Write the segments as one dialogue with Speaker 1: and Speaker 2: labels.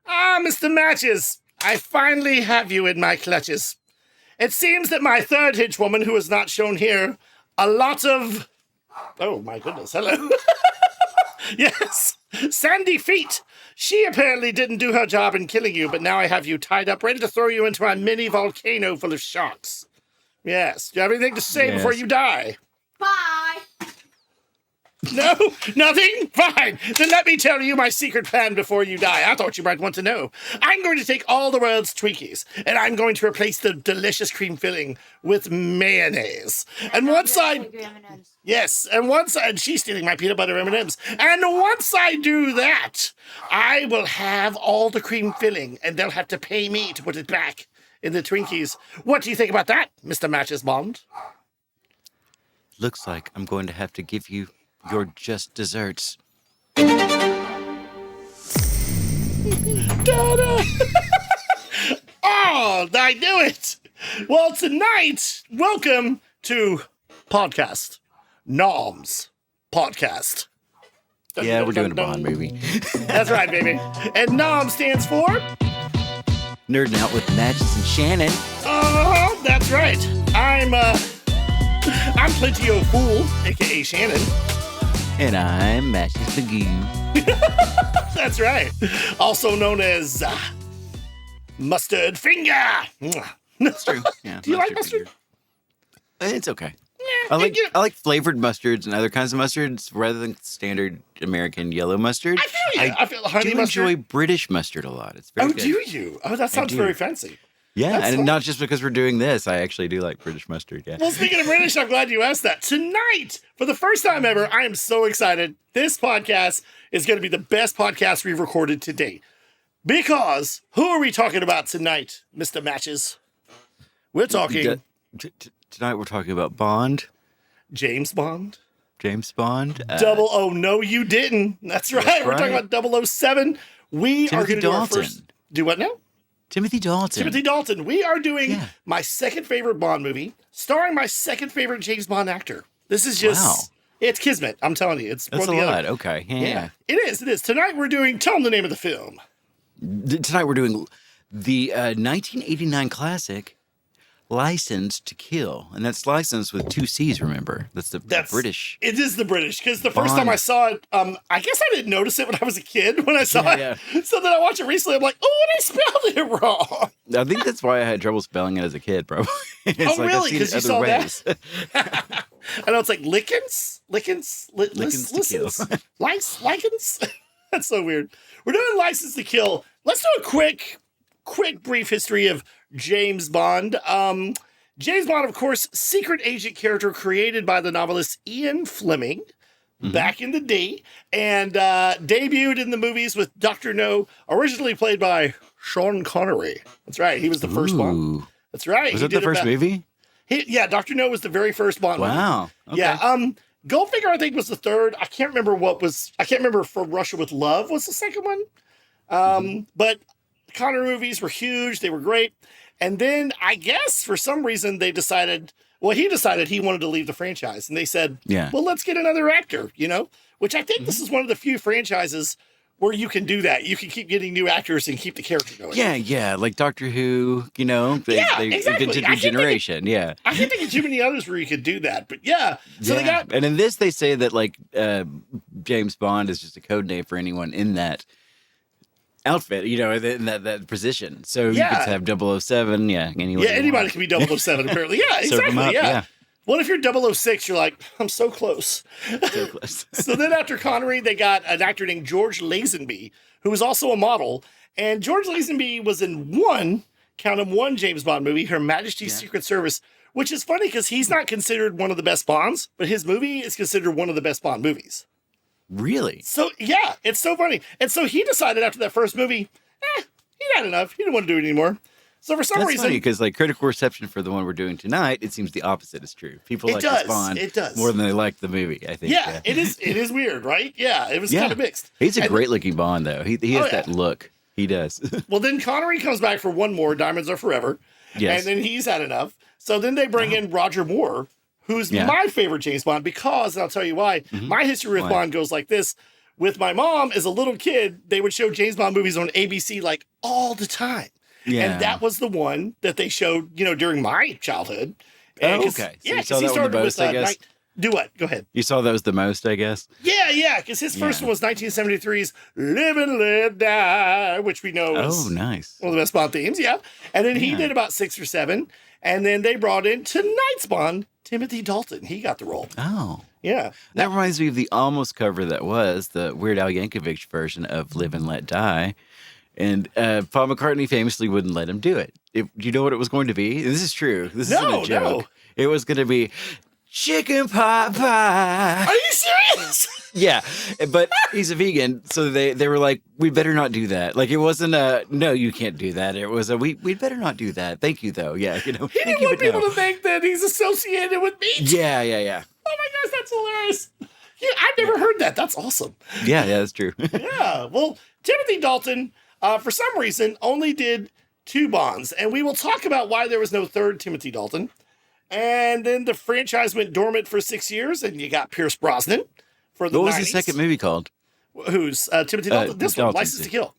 Speaker 1: Ah, Mr. Matches, I finally have you in my clutches. It seems that my third henchwoman, who is not shown here, a lot of... Oh, my goodness, hello. Yes, Sandy Feet. She apparently didn't do her job in killing you, but now I have you tied up, ready to throw you into my mini volcano full of sharks. Yes, do you have anything to say before you die?
Speaker 2: Bye.
Speaker 1: No, nothing? Fine. Then let me tell you my secret plan before you die. I thought you might want to know. I'm going to take all the world's Twinkies, and I'm going to replace the delicious cream filling with mayonnaise. And once I... Yes, and she's stealing my peanut butter M&Ms. And once I do that, I will have all the cream filling, and they'll have to pay me to put it back in the Twinkies. What do you think about that, Mr. Matches Bond?
Speaker 3: Looks like I'm going to have to give you your just desserts.
Speaker 1: Ta-da! Oh, I knew it! Well, tonight, welcome to podcast. NOMS podcast.
Speaker 3: Yeah, we're doing a Bond movie.
Speaker 1: That's right, baby. And NOM stands for?
Speaker 3: Nerding out with Matches and Shannon.
Speaker 1: Oh, that's right. I'm Plenty O Fool, aka Shannon.
Speaker 3: And I'm Matches McGee.
Speaker 1: That's right. Also known as Mustard Finger.
Speaker 3: That's true. Yeah,
Speaker 1: do you like mustard?
Speaker 3: It's okay.
Speaker 1: Yeah,
Speaker 3: I like flavored mustards and other kinds of mustards rather than standard American yellow mustard.
Speaker 1: I feel you. I feel honey
Speaker 3: do
Speaker 1: mustard.
Speaker 3: enjoy British mustard a lot. It's very good.
Speaker 1: Do you? Oh, that sounds very fancy.
Speaker 3: Yeah,
Speaker 1: That's
Speaker 3: and
Speaker 1: fun.
Speaker 3: not just because we're doing this. I actually do like British mustard, yeah.
Speaker 1: Well, speaking of British, I'm glad you asked that. Tonight, for the first time ever, I am so excited. This podcast is going to be the best podcast we've recorded to date. Because who are we talking about tonight, Mr. Matches? We're talking...
Speaker 3: Tonight we're talking about Bond.
Speaker 1: James Bond.
Speaker 3: James Bond.
Speaker 1: Oh, no, you didn't. That's right. We're talking about 007. We are going to do our first... Do what now?
Speaker 3: Timothy Dalton. We are doing my second favorite Bond movie, starring my second favorite James Bond actor. This is just, it's kismet. I'm telling you, it's that's
Speaker 1: one
Speaker 3: a
Speaker 1: of the
Speaker 3: lot.
Speaker 1: other.
Speaker 3: Okay, yeah.
Speaker 1: It is. Tonight we're doing. Tell them the name of the film.
Speaker 3: Tonight we're doing the 1989 classic, License to Kill, and that's licensed with 2 C's. Remember, that's the British.
Speaker 1: It is the British because the first time I saw it, I guess I didn't notice it when I was a kid when I saw it. Yeah. So then I watched it recently. I'm like, oh, I spelled it wrong.
Speaker 3: I think that's why I had trouble spelling it as a kid, probably.
Speaker 1: Really? Because you saw that? I know it's like lickens, lickens Lichens. That's so weird. We're doing License to Kill. Let's do a quick brief history of James Bond. James Bond, of course, secret agent character created by the novelist Ian Fleming back in the day, and debuted in the movies with Dr. No, originally played by Sean Connery. That's right. He was the first Bond. That's right.
Speaker 3: Was that the first movie?
Speaker 1: Dr. No was the very first Bond movie.
Speaker 3: Wow. Okay.
Speaker 1: Yeah. Goldfinger, I think, was the third. I can't remember From Russia with Love was the second one. But the Connery movies were huge. They were great. And then I guess for some reason he decided he wanted to leave the franchise. And they said, well, let's get another actor, which I think this is one of the few franchises where you can do that. You can keep getting new actors and keep the character going.
Speaker 3: Yeah. Like Doctor Who, they
Speaker 1: exactly.
Speaker 3: invented regeneration.
Speaker 1: I can't think of too many others where you could do that. But So they got...
Speaker 3: And in this, they say that James Bond is just a code name for anyone in that outfit, in that position. So you could have 007,
Speaker 1: anybody can be 007 apparently. Yeah, exactly. Yeah. Well, if you're 006, you're like, I'm so close.
Speaker 3: So close.
Speaker 1: So then after Connery, they got an actor named George Lazenby, who was also a model. And George Lazenby was in one James Bond movie, Her Majesty's Secret Service, which is funny because he's not considered one of the best Bonds, but his movie is considered one of the best Bond movies.
Speaker 3: Really?
Speaker 1: So, it's so funny. And so he decided after that first movie, he had enough. He didn't want to do it anymore. So for some reason...
Speaker 3: because critical reception for the one we're doing tonight, it seems the opposite is true. People like this Bond more than they like the movie, I think.
Speaker 1: Yeah, it is weird, right? Yeah, it was kind of mixed.
Speaker 3: He's a great looking Bond, though. He has that look. He does.
Speaker 1: Well, then Connery comes back for one more, Diamonds Are Forever. Yes. And then he's had enough. So then they bring in Roger Moore, who's my favorite James Bond because, and I'll tell you why, my history with Bond goes like this. with my mom as a little kid, they would show James Bond movies on ABC like all the time.
Speaker 3: Yeah.
Speaker 1: And that was the one that they showed, during my childhood.
Speaker 3: Oh,
Speaker 1: And
Speaker 3: okay. So
Speaker 1: yeah,
Speaker 3: you saw
Speaker 1: because he
Speaker 3: that one
Speaker 1: started
Speaker 3: the most,
Speaker 1: with
Speaker 3: I guess?
Speaker 1: Do what? Go ahead.
Speaker 3: You saw that was the most, I guess?
Speaker 1: Yeah, because his first one was 1973's Live and Let Die, which we know is
Speaker 3: nice.
Speaker 1: one of the best Bond themes, yeah. And then he
Speaker 3: Yeah.
Speaker 1: did about 6 or 7. And then they brought in tonight's Bond, Timothy Dalton. He got the role.
Speaker 3: Oh.
Speaker 1: Yeah.
Speaker 3: That reminds me of the almost cover that was the Weird Al Yankovic version of Live and Let Die. And Paul McCartney famously wouldn't let him do it. Do you know what it was going to be? This is true. This isn't a joke.
Speaker 1: No.
Speaker 3: It was going to be chicken pot pie.
Speaker 1: Are you serious?
Speaker 3: Yeah, but he's a vegan, so they were like, we better not do that. Like, it wasn't a, no, you can't do that. It was a, we'd better not do that. Thank you, though. Yeah,
Speaker 1: He didn't want people to think that he's associated with meat.
Speaker 3: Yeah.
Speaker 1: Oh my gosh, that's hilarious. Yeah, I've never heard that. That's awesome.
Speaker 3: Yeah, that's true.
Speaker 1: Yeah, well, Timothy Dalton, for some reason, only did 2 Bonds, and we will talk about why there was no third Timothy Dalton. And then the franchise went dormant for 6 years, and you got Pierce Brosnan for the 90s.
Speaker 3: What was the second movie called?
Speaker 1: Who's Timothy Dalton? This one,
Speaker 3: Dalton,
Speaker 1: License to Kill.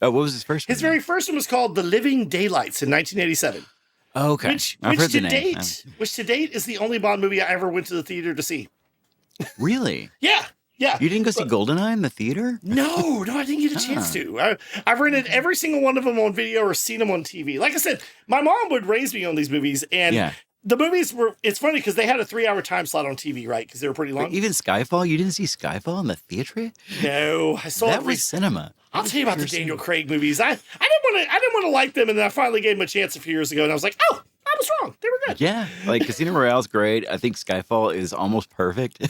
Speaker 3: Oh, what was his first one?
Speaker 1: His very first one was called The Living Daylights in 1987.
Speaker 3: Oh, okay. I've heard the name.
Speaker 1: Which to date is the only Bond movie I ever went to the theater to see.
Speaker 3: Really?
Speaker 1: Yeah.
Speaker 3: You didn't go see GoldenEye in the theater?
Speaker 1: No, I didn't get a chance to. I've rented every single one of them on video or seen them on TV. Like I said, my mom would raise me on these movies, and the movies were, it's funny because they had a 3-hour time slot on TV, right? Because they were pretty long.
Speaker 3: But even Skyfall? You didn't see Skyfall in the theater?
Speaker 1: No, I saw
Speaker 3: that was cinema.
Speaker 1: I'll tell you about the Daniel Craig movies. I didn't want to like them, and then I finally gave them a chance a few years ago, and I was like, oh, I was wrong. They were good.
Speaker 3: Yeah, like Casino Royale's great. I think Skyfall is almost perfect.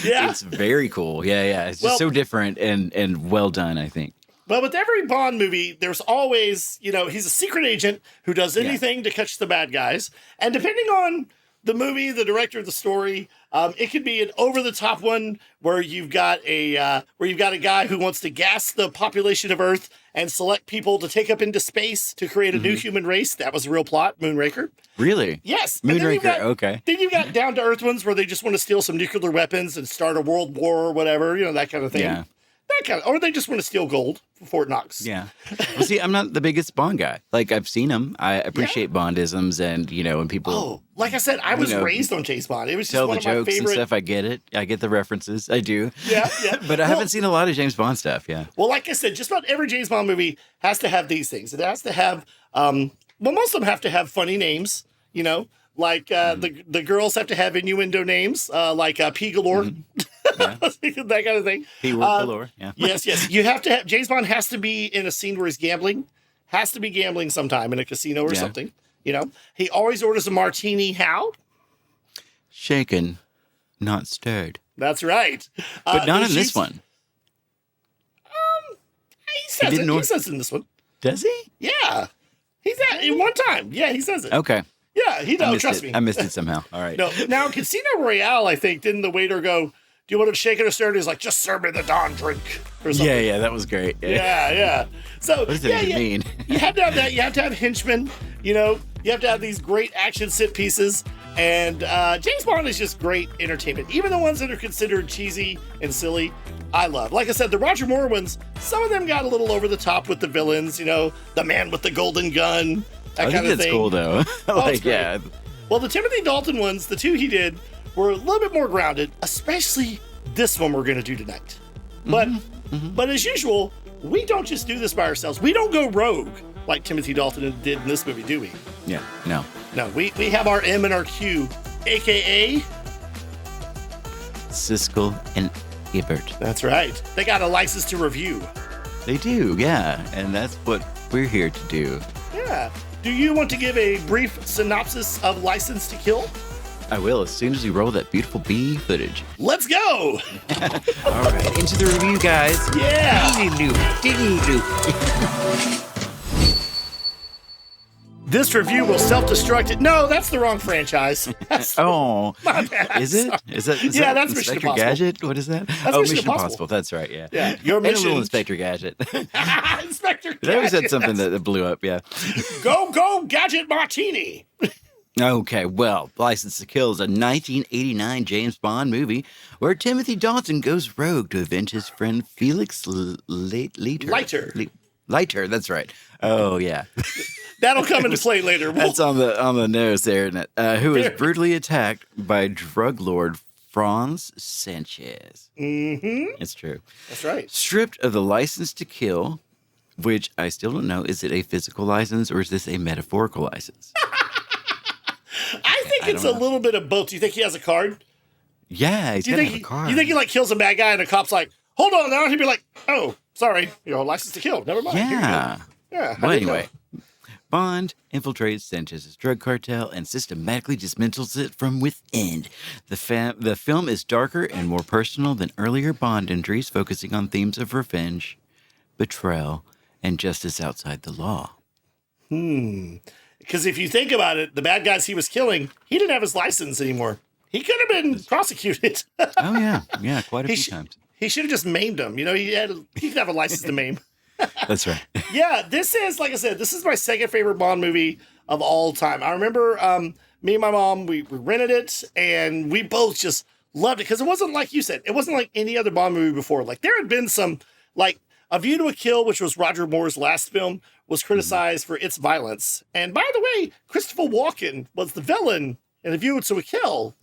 Speaker 1: Yeah.
Speaker 3: It's very cool. Yeah. It's just so different and well done, I think.
Speaker 1: But with every Bond movie, there's always, he's a secret agent who does anything to catch the bad guys. And depending on the movie, the director, the story, it could be an over-the-top one where you've got a guy who wants to gas the population of Earth and select people to take up into space to create a new human race. That was a real plot, Moonraker.
Speaker 3: Really?
Speaker 1: Yes.
Speaker 3: Moonraker, okay.
Speaker 1: Then you've got down-to-earth ones where they just want to steal some nuclear weapons and start a world war or whatever, that kind of thing.
Speaker 3: Yeah.
Speaker 1: Or they just want to steal gold from Fort Knox.
Speaker 3: Yeah. Well, see, I'm not the biggest Bond guy. Like, I've seen them. I appreciate Bondisms and, when people...
Speaker 1: Oh, like I said, I was raised on James Bond. It was just
Speaker 3: tell
Speaker 1: one
Speaker 3: the
Speaker 1: of my
Speaker 3: jokes
Speaker 1: favorite...
Speaker 3: and stuff. I get it. I get the references. I do.
Speaker 1: Yeah.
Speaker 3: But I haven't seen a lot of James Bond stuff, yeah.
Speaker 1: Well, like I said, just about every James Bond movie has to have these things. It has to have... most of them have to have funny names, Like the girls have to have innuendo names, like P. Galore.
Speaker 3: Yeah.
Speaker 1: That kind of thing.
Speaker 3: P. Word galore, yeah.
Speaker 1: Yes. You have to have... James Bond has to be in a scene where he's gambling. Has to be gambling sometime in a casino or something. He always orders a martini. How?
Speaker 3: Shaken, not stirred.
Speaker 1: That's right.
Speaker 3: But not in this one.
Speaker 1: He says it in this one.
Speaker 3: Does he?
Speaker 1: Yeah. He's at in one time. Yeah, he says it.
Speaker 3: Okay.
Speaker 1: Yeah, he does. Trust me.
Speaker 3: I missed it somehow. All right.
Speaker 1: No, now Casino Royale, I think, didn't the waiter go, do you want to shake it or stir it? He's like, just serve me the Dawn drink or something.
Speaker 3: Yeah, that was great.
Speaker 1: Yeah. So,
Speaker 3: what does it even mean?
Speaker 1: You have to have that. You have to have henchmen. You have to have these great action set pieces. And James Bond is just great entertainment. Even the ones that are considered cheesy and silly, I love. Like I said, the Roger Moore ones, some of them got a little over the top with the villains, the man with the golden gun, that kind of thing. I think that's
Speaker 3: cool, though. Yeah.
Speaker 1: Well, the Timothy Dalton ones, the 2 he did, were a little bit more grounded, especially this one we're going to do tonight. But as usual, we don't just do this by ourselves. We don't go rogue like Timothy Dalton did in this movie, do we?
Speaker 3: Yeah, no.
Speaker 1: No, we have our M and our Q, a.k.a.
Speaker 3: Siskel and Ebert.
Speaker 1: That's right. They got a license to review.
Speaker 3: They do, yeah. And that's what we're here to do.
Speaker 1: Yeah. Do you want to give a brief synopsis of License to Kill?
Speaker 3: I will, as soon as we roll that beautiful B footage.
Speaker 1: Let's go!
Speaker 3: All right, into the review, guys.
Speaker 1: Yeah! This review will self-destruct it. No, that's the wrong franchise.
Speaker 3: Oh,
Speaker 1: my bad.
Speaker 3: Is it? Is that
Speaker 1: that's Mission
Speaker 3: Inspector
Speaker 1: Impossible.
Speaker 3: Gadget? What is that?
Speaker 1: That's
Speaker 3: Mission
Speaker 1: Mission
Speaker 3: Impossible. That's right. Yeah.
Speaker 1: Yeah. Your mission.
Speaker 3: And a little Inspector Gadget.
Speaker 1: Inspector Gadget.
Speaker 3: They always had something that blew up. Yeah.
Speaker 1: Go Gadget Martini.
Speaker 3: Okay, well, License to Kill is a 1989 James Bond movie where Timothy Dalton goes rogue to avenge his friend Felix Leiter. Leiter, that's right. Oh, yeah.
Speaker 1: That'll come into play later.
Speaker 3: That's on the nose there, isn't it? Who is brutally attacked by drug lord Franz Sanchez.
Speaker 1: Mm-hmm.
Speaker 3: It's true.
Speaker 1: That's right.
Speaker 3: Stripped of the license to kill, which I still don't know, is it a physical license or is this a metaphorical license?
Speaker 1: I think it's a little bit of both. Do you think he has a card?
Speaker 3: Yeah, he's got to have a card.
Speaker 1: You think he like kills a bad guy and the cop's like, hold on now? He'd be like, oh, sorry, license to kill. Never mind.
Speaker 3: Yeah.
Speaker 1: Yeah.
Speaker 3: Well, anyway, Bond infiltrates Sanchez's drug cartel and systematically dismantles it from within. The film is darker and more personal than earlier Bond entries, focusing on themes of revenge, betrayal, and justice outside the law.
Speaker 1: Because if you think about it, the bad guys he was killing, he didn't have his license anymore. He could have been prosecuted.
Speaker 3: Oh, yeah. Yeah, quite a few times.
Speaker 1: He should have just maimed them. He could have a license to maim.
Speaker 3: That's right.
Speaker 1: Yeah, this is, like I said, this is my second favorite Bond movie of all time. I remember me and my mom, we rented it, and we both just loved it. Because it wasn't like you said, it wasn't like any other Bond movie before. Like, there had been some, like, A View to a Kill, which was Roger Moore's last film, was criticized for its violence. And by the way, Christopher Walken was the villain in A View to a Kill.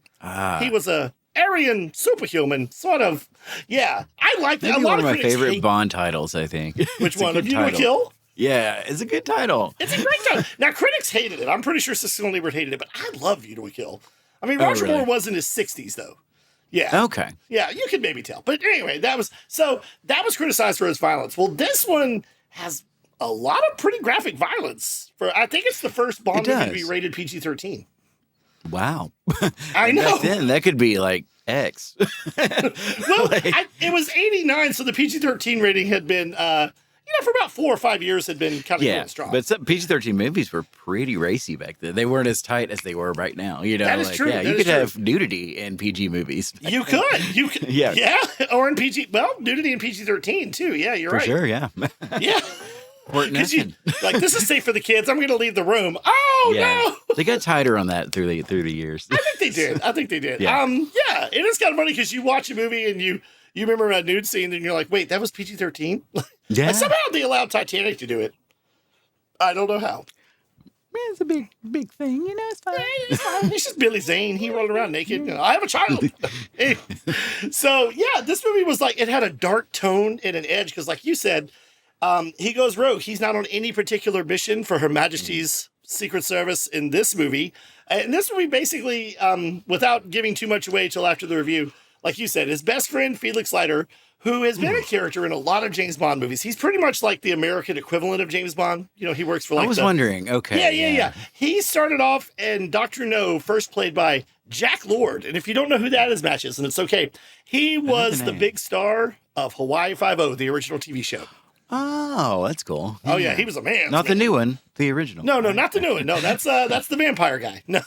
Speaker 1: He was a Aryan superhuman, sort of. Yeah, I like that.
Speaker 3: Maybe one of my favorite Bond titles, I think.
Speaker 1: Which one? A View to a Kill?
Speaker 3: Yeah, it's a good title.
Speaker 1: It's a great title. Now, critics hated it. I'm pretty sure Siskel Ebert hated it, but I love View to a Kill. I mean, Roger Moore was in his 60s, though. Yeah.
Speaker 3: Okay.
Speaker 1: Yeah, you could maybe tell. But anyway, that was criticized for its violence. Well, this one has a lot of pretty graphic violence. I think it's the first Bond movie to be rated PG-13.
Speaker 3: Wow.
Speaker 1: I know.
Speaker 3: Back then, that could be like X.
Speaker 1: Well, it was 89, so the PG-13 rating had been, for about 4 or 5 years had been kind of going strong.
Speaker 3: But some PG-13 movies were pretty racy back then. They weren't as tight as they were right now.
Speaker 1: That is true.
Speaker 3: Yeah, you could have nudity in PG movies.
Speaker 1: You could. Yeah. Yeah. Or in PG. Well, nudity in PG-13 too. Yeah, you're right.
Speaker 3: For sure. Yeah.
Speaker 1: Yeah. Because like, this is safe for the kids. I'm going to leave the room. Oh no!
Speaker 3: They got tighter on that through the years.
Speaker 1: I think they did.
Speaker 3: Yeah.
Speaker 1: It is kind of funny because you watch a movie and you remember a nude scene and you're like, wait, that was PG-13?
Speaker 3: Yeah.
Speaker 1: Like, somehow they allowed Titanic to do it. I don't know how.
Speaker 3: Man, it's a big thing, it's fine.
Speaker 1: It's fine. It's just Billy Zane. He rolled around naked. I have a child. So yeah, this movie was like, it had a dark tone and an edge because, like you said, he goes rogue. He's not on any particular mission for Her Majesty's Secret Service in this movie. And this movie basically, without giving too much away till after the review, like you said, his best friend, Felix Leiter, who has been a character in a lot of James Bond movies. He's pretty much like the American equivalent of James Bond. He works for like
Speaker 3: I was wondering. Okay.
Speaker 1: Yeah. He started off in Dr. No, first played by Jack Lord. And if you don't know who that is, matches, and it's okay. He was the big star of Hawaii Five-0, the original TV show.
Speaker 3: Oh, that's cool.
Speaker 1: Oh yeah, he was a man.
Speaker 3: Not the new one, the original.
Speaker 1: No, not the new one. No, that's the vampire guy. No.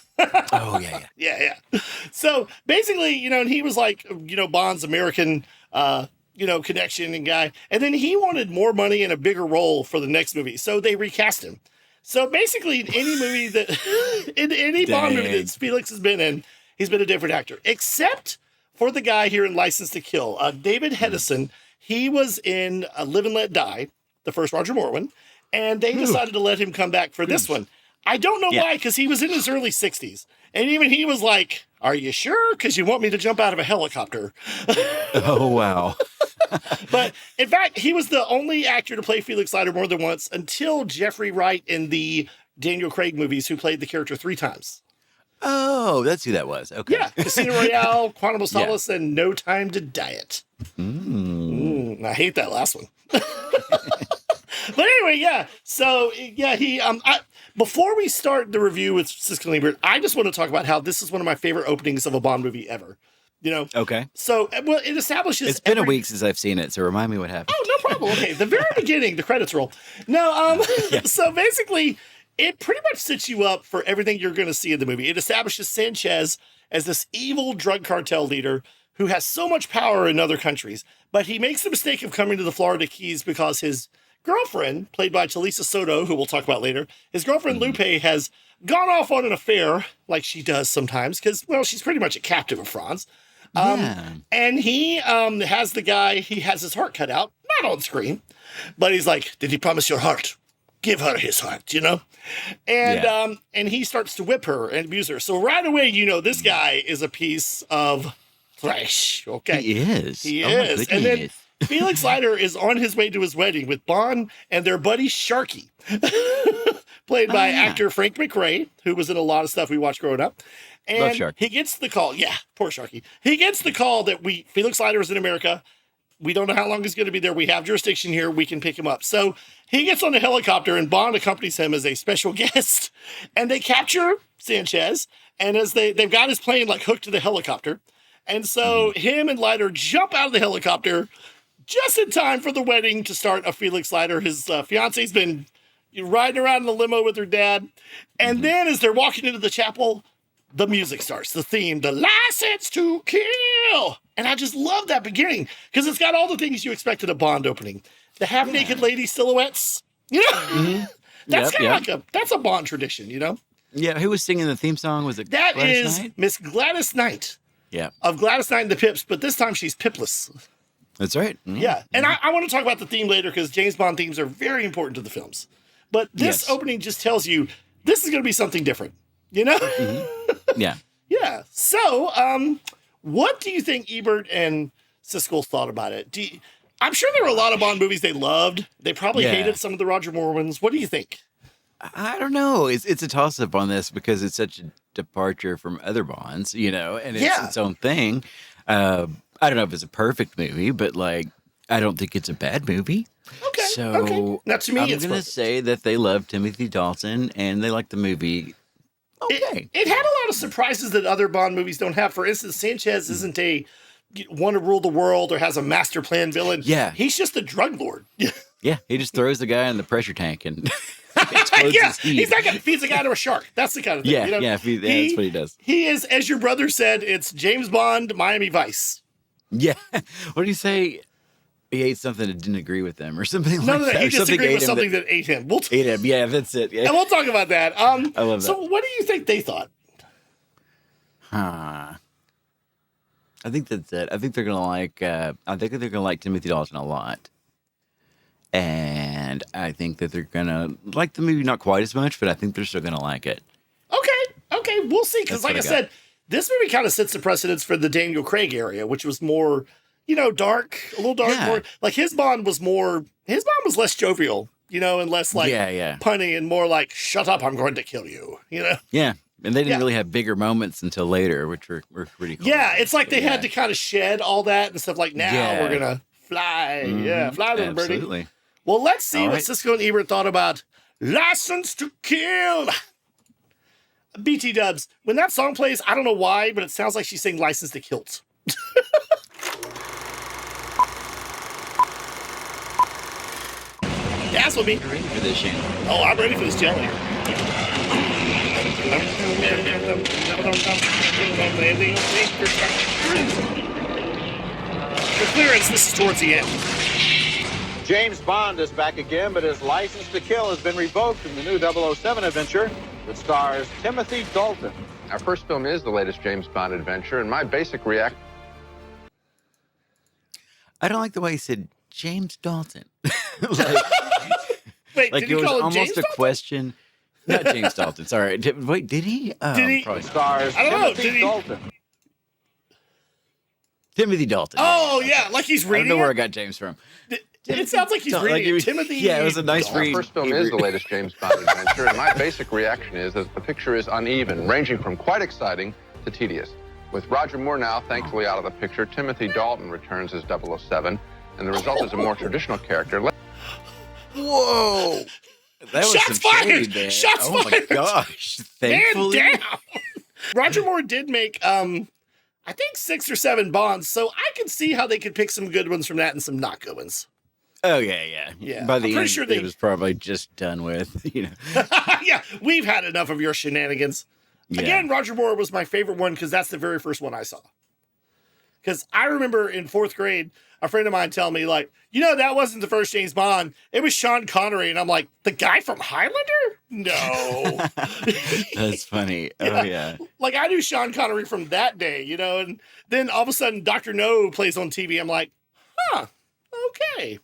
Speaker 3: Oh yeah.
Speaker 1: Yeah. So basically, and he was like, Bond's American, connection and guy. And then he wanted more money and a bigger role for the next movie. So they recast him. So basically, in any movie in any Bond movie that Felix has been in, he's been a different actor. Except for the guy here in License to Kill, David Hedison. He was in Live and Let Die, the first Roger Moore one, and they decided to let him come back for this one. I don't know why, because he was in his early 60s. And even he was like, are you sure? Because you want me to jump out of a helicopter.
Speaker 3: Oh, wow.
Speaker 1: But in fact, he was the only actor to play Felix Leiter more than once until Jeffrey Wright in the Daniel Craig movies, who played the character 3 times.
Speaker 3: Oh, that's who that was. Okay.
Speaker 1: Yeah. Casino Royale, Quantum of Solace, and No Time to Diet. I hate that last one. But anyway, yeah. So, yeah, he, before we start the review with Siskel Ebert, I just want to talk about how this is one of my favorite openings of a Bond movie ever.
Speaker 3: Okay.
Speaker 1: So, well, it establishes.
Speaker 3: It's been a week since I've seen it, so remind me what happened.
Speaker 1: Oh, no problem. Okay. The very beginning, the credits roll. No, So basically, it pretty much sets you up for everything you're going to see in the movie. It establishes Sanchez as this evil drug cartel leader who has so much power in other countries, but he makes the mistake of coming to the Florida Keys because his girlfriend, played by Talisa Soto, who we'll talk about later, his girlfriend Lupe has gone off on an affair like she does sometimes because, well, she's pretty much a captive of Franz. And he has the guy, he has his heart cut out, not on screen, but he's like, did he promise your heart? Give her his heart, you know? And he starts to whip her and abuse her. So right away, you know, this guy is a piece of flesh, okay?
Speaker 3: He is.
Speaker 1: He
Speaker 3: Oh, my
Speaker 1: is. And then
Speaker 3: goodness.
Speaker 1: Felix Leiter is on his way to his wedding with Bond and their buddy Sharky, played by actor Frank McRae, who was in a lot of stuff we watched growing up.
Speaker 3: Love
Speaker 1: And
Speaker 3: Sharky.
Speaker 1: he gets the call. Yeah, poor Sharky. He gets the call that Felix Leiter is in America. We don't know how long he's going to be there. We have jurisdiction here. We can pick him up. So he gets on a helicopter and Bond accompanies him as a special guest. And they capture Sanchez. And as they've got his plane like hooked to the helicopter. And so him and Leiter jump out of the helicopter just in time for the wedding to start of Felix Leiter. His fiance's been riding around in the limo with her dad. And then as they're walking into the chapel, the music starts, the theme, the license to kill. And I just love that beginning because it's got all the things you expect at a Bond opening. The half-naked lady silhouettes, you know? That's kind of that's a Bond tradition, you know?
Speaker 3: Yeah, who was singing the theme song? Was it
Speaker 1: That
Speaker 3: Gladys
Speaker 1: is
Speaker 3: Knight?
Speaker 1: Miss Gladys Knight
Speaker 3: Yeah,
Speaker 1: of Gladys Knight and the Pips, but this time she's pipless.
Speaker 3: that's right.
Speaker 1: Yeah, and I want to talk about the theme later because James Bond themes are very important to the films. But this opening just tells you this is going to be something different, you know?
Speaker 3: Yeah.
Speaker 1: Yeah. So, what do you think Ebert and Siskel thought about it? I'm sure there were a lot of Bond movies they loved. They probably hated some of the Roger Moore ones. What do you think?
Speaker 3: I don't know. It's a toss-up on this because it's such a departure from other Bonds, you know, and it's its own thing. I don't know if it's a perfect movie, but like, I don't think it's a bad movie.
Speaker 1: Okay.
Speaker 3: So
Speaker 1: Now, to me,
Speaker 3: I'm
Speaker 1: it's
Speaker 3: going to
Speaker 1: perfect.
Speaker 3: say that they love Timothy Dalton and they like the movie. Okay.
Speaker 1: It had a lot of surprises that other Bond movies don't have. For instance, Sanchez isn't a want to rule the world or has a master plan villain.
Speaker 3: Yeah.
Speaker 1: He's just a drug lord.
Speaker 3: Yeah, he just throws the guy in the pressure tank and
Speaker 1: Yeah, he's not going to feed a guy to a shark. That's the kind of thing.
Speaker 3: Yeah,
Speaker 1: you know?
Speaker 3: that's what he does.
Speaker 1: He is, as your brother said, it's James Bond, Miami Vice.
Speaker 3: Yeah. What do you say? He ate something that didn't agree with them or something
Speaker 1: No,
Speaker 3: like that.
Speaker 1: he
Speaker 3: or something
Speaker 1: disagreed with
Speaker 3: ate him
Speaker 1: something that ate him. We'll
Speaker 3: ate him. Yeah, that's it. Yeah.
Speaker 1: and we'll talk about that.
Speaker 3: I love that.
Speaker 1: So what do you think they thought?
Speaker 3: I think that's it. I think they're gonna like. I think they're gonna like Timothy Dalton a lot, and I think that they're gonna like the movie not quite as much, but I think they're still gonna like it.
Speaker 1: Okay, we'll see. Because like I said, this movie kind of sets the precedence for the Daniel Craig area, which was more, dark, a little dark.
Speaker 3: Yeah.
Speaker 1: More like his Bond was less jovial, and less like punny and more like, shut up, I'm going to kill you,
Speaker 3: Yeah. And they didn't really have bigger moments until later, which were pretty cool.
Speaker 1: Yeah, it's like they had to kind of shed all that and stuff like, now we're going to fly.
Speaker 3: Mm-hmm.
Speaker 1: Yeah, fly, little birdie.
Speaker 3: Absolutely.
Speaker 1: Well, let's see
Speaker 3: All
Speaker 1: what
Speaker 3: right.
Speaker 1: Siskel and Ebert thought about License to Kill. BT Dubs, when that song plays, I don't know why, but it sounds like she's saying License to Kilt. That's what me.
Speaker 3: You're ready for this, Shannon.
Speaker 1: Oh, I'm ready for this jelly. For clearance, this is towards the end.
Speaker 2: James Bond is back again, but his license to kill has been revoked in the new 007 adventure that stars Timothy Dalton.
Speaker 4: Our first film is the latest James Bond adventure, and my basic reaction.
Speaker 3: I don't like the way he said James Dalton.
Speaker 1: Wait,
Speaker 3: Like
Speaker 1: did
Speaker 3: it
Speaker 1: he
Speaker 3: was
Speaker 1: call him
Speaker 3: almost
Speaker 1: James
Speaker 3: a
Speaker 1: Dalton?
Speaker 3: question. Not James Dalton. Sorry. Wait, did he? Oh,
Speaker 1: Did he?
Speaker 3: probably.
Speaker 2: Stars
Speaker 1: I don't know,
Speaker 2: Timothy
Speaker 1: did he-
Speaker 2: Dalton.
Speaker 3: Timothy Dalton.
Speaker 1: Oh, yeah, like he's
Speaker 3: I don't
Speaker 1: reading
Speaker 3: know where I
Speaker 1: it.
Speaker 3: got James from.
Speaker 1: It sounds like he's
Speaker 3: Like
Speaker 1: reading
Speaker 3: he
Speaker 1: it.
Speaker 3: was-
Speaker 1: Timothy.
Speaker 3: Yeah, it was a nice
Speaker 1: Dalton.
Speaker 3: read.
Speaker 4: Our first film is the latest James Bond adventure, and my basic reaction is that the picture is uneven, ranging from quite exciting to tedious. With Roger Moore now thankfully out of the picture, Timothy Dalton returns as 007, and the result is a more traditional character.
Speaker 3: Whoa. That was
Speaker 1: Shots
Speaker 3: some
Speaker 1: fired!
Speaker 3: shade there.
Speaker 1: Shots
Speaker 3: oh
Speaker 1: fired!
Speaker 3: my gosh.
Speaker 1: Man
Speaker 3: Thankfully.
Speaker 1: down. Roger Moore did make, I think 6 or 7 Bonds, so I can see how they could pick some good ones from that and some not good ones.
Speaker 3: Oh, yeah.
Speaker 1: Yeah,
Speaker 3: By
Speaker 1: I'm
Speaker 3: the
Speaker 1: pretty
Speaker 3: end,
Speaker 1: sure they-
Speaker 3: it was probably just done with,
Speaker 1: Yeah, we've had enough of your shenanigans.
Speaker 3: Yeah.
Speaker 1: Again, Roger Moore was my favorite one because that's the very first one I saw. Because I remember in 4th grade, a friend of mine tell me, like, that wasn't the first James Bond. It was Sean Connery. And I'm like, the guy from Highlander? No.
Speaker 3: That's funny.
Speaker 1: Yeah.
Speaker 3: Oh, yeah.
Speaker 1: Like, I knew Sean Connery from that day, and then all of a sudden Dr. No plays on TV. I'm like, huh, okay.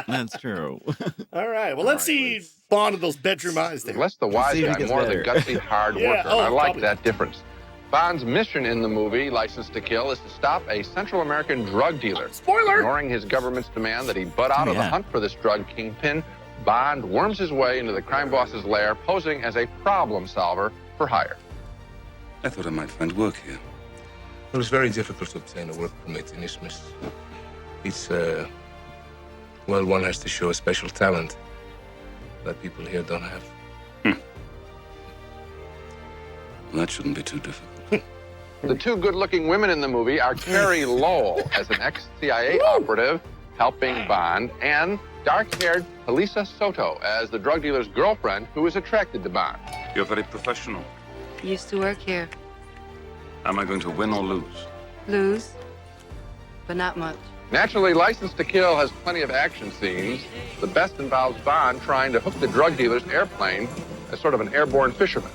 Speaker 3: That's true.
Speaker 1: All right. Well, let's see Bond with those bedroom eyes there.
Speaker 4: Less the wise
Speaker 3: See if it
Speaker 4: guy,
Speaker 3: gets
Speaker 4: more the
Speaker 3: better.
Speaker 4: gutsy hard
Speaker 1: Yeah,
Speaker 4: worker. I like
Speaker 1: probably.
Speaker 4: that difference. Bond's mission in the movie, License to Kill, is to stop a Central American drug dealer.
Speaker 1: Spoiler!
Speaker 4: Ignoring his government's demand that he butt out of the
Speaker 3: Yeah.
Speaker 4: hunt for this drug kingpin, Bond worms his way into the crime boss's lair, posing as a problem solver for hire.
Speaker 5: I thought I might find work here.
Speaker 6: Well, it's very difficult to obtain a work permit in Isthmus. It's, well, one has to show a special talent that people here don't have.
Speaker 5: Well, that shouldn't be too difficult.
Speaker 4: The two good-looking women in the movie are Carrie Lowell as an ex-CIA operative helping Bond, and dark-haired Elisa Soto as the drug dealer's girlfriend who is attracted to Bond.
Speaker 5: You're very professional.
Speaker 7: Used to work here.
Speaker 5: Am I going to win or lose?
Speaker 7: Lose, but not much.
Speaker 4: Naturally, License to Kill has plenty of action scenes. The best involves Bond trying to hook the drug dealer's airplane as sort of an airborne fisherman.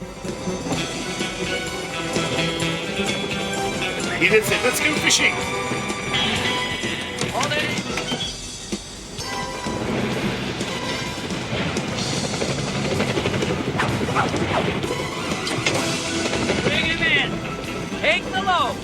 Speaker 1: He did say, let's go fishing.
Speaker 8: Bring him in. Take the load.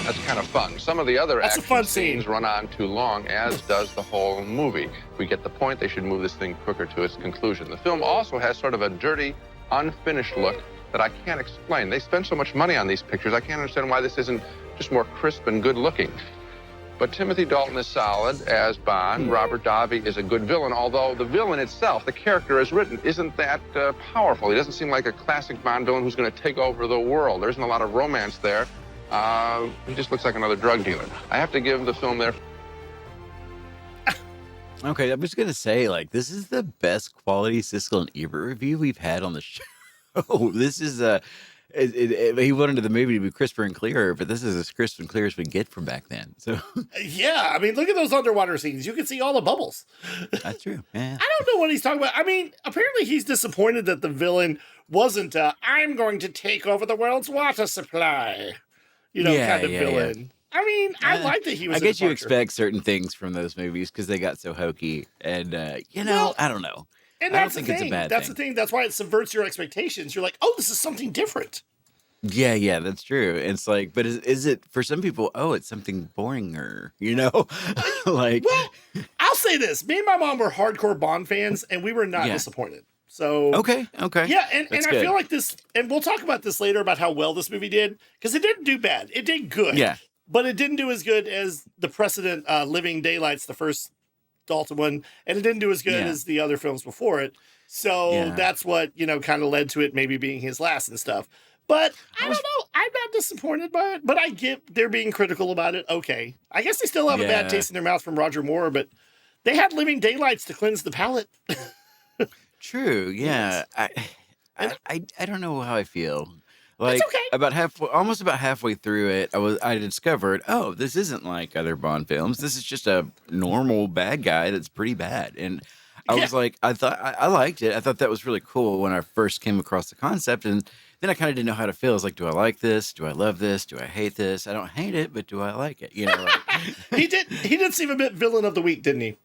Speaker 4: That's kind of fun. Some of the other
Speaker 1: That's a
Speaker 4: action
Speaker 1: fun scene.
Speaker 4: scenes run on too long, as does the whole movie. We get the point. They should move this thing quicker to its conclusion. The film also has sort of a dirty, unfinished look that I can't explain. They spend so much money on these pictures, I can't understand why this isn't just more crisp and good looking. But Timothy Dalton is solid as Bond. Robert Davi is a good villain, although the villain itself, the character as written, isn't that powerful. He doesn't seem like a classic Bond villain who's going to take over the world. There isn't a lot of romance there. He just looks like another drug dealer. I have to give the film there.
Speaker 3: Okay, I'm just going to say, like, this is the best quality Siskel and Ebert review we've had on the show. This is, he wanted the movie to be crisper and clearer, but this is as crisp and clear as we get from back then. So
Speaker 1: Yeah, I mean, look at those underwater scenes. You can see all the bubbles.
Speaker 3: that's true. Yeah.
Speaker 1: I don't know what he's talking about. I mean, apparently he's disappointed that the villain wasn't, I'm going to take over the world's water supply, kind of villain. I mean, I like that he was
Speaker 3: I guess you
Speaker 1: departure.
Speaker 3: expect certain things from those movies because they got so hokey. And,
Speaker 1: Well,
Speaker 3: I don't know.
Speaker 1: And
Speaker 3: I don't
Speaker 1: that's
Speaker 3: think
Speaker 1: the
Speaker 3: it's a
Speaker 1: thing.
Speaker 3: bad
Speaker 1: That's
Speaker 3: thing.
Speaker 1: the thing. That's why it subverts your expectations. You're like, oh, this is something different.
Speaker 3: Yeah, that's true. It's like, but is it for some people? Oh, it's something boringer, like.
Speaker 1: Well, I'll say this: me and my mom were hardcore Bond fans, and we were not
Speaker 3: Yeah.
Speaker 1: disappointed. So
Speaker 3: Okay.
Speaker 1: yeah, and
Speaker 3: That's
Speaker 1: I
Speaker 3: good.
Speaker 1: feel like this, and we'll talk about this later about how well this movie did, because it didn't do bad. It did good.
Speaker 3: Yeah.
Speaker 1: But it didn't do as good as the precedent Living Daylights, the first Dalton one, and it didn't do as good
Speaker 3: Yeah.
Speaker 1: as the other films before it. So
Speaker 3: Yeah.
Speaker 1: that's what, kind of led to it maybe being his last and stuff. But I don't know. I'm not disappointed by it, but I get they're being critical about it. Okay. I guess they still have a bad
Speaker 3: Yeah.
Speaker 1: taste in their mouth from Roger Moore, but they had Living Daylights to cleanse the palate.
Speaker 3: True. Yeah. I don't know how I feel. Like
Speaker 1: okay.
Speaker 3: almost about halfway through it, I discovered, oh, this isn't like other Bond films. This is just a normal bad guy that's pretty bad. And I was like, I thought I liked it. I thought that was really cool when I first came across the concept, and then I kind of didn't know how to feel. I was like, do I like this? Do I love this? Do I hate this? I don't hate it, but do I like it?
Speaker 1: He did seem a bit villain of the week, didn't he?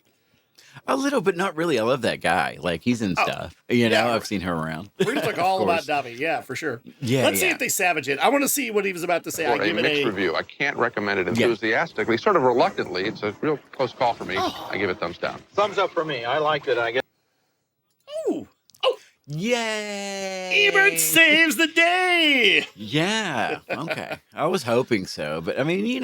Speaker 3: A little, but not really. I love that guy. Like, he's in stuff. I've seen him around.
Speaker 1: We're gonna talk all about
Speaker 3: course.
Speaker 1: Davi, yeah, for sure.
Speaker 3: Yeah,
Speaker 1: Let's see
Speaker 3: yeah.
Speaker 1: if they savage it. I want to see what he was about to say.
Speaker 4: For
Speaker 1: I
Speaker 4: a
Speaker 1: give it
Speaker 4: mixed
Speaker 1: a
Speaker 4: review. I can't recommend it enthusiastically, sort of reluctantly. It's a real close call for me. I give it thumbs down.
Speaker 2: Thumbs up for me. I liked it. I guess.
Speaker 1: Oh,
Speaker 3: Yay!
Speaker 1: Ebert saves the day.
Speaker 3: Yeah. Okay. I was hoping so, but I mean, he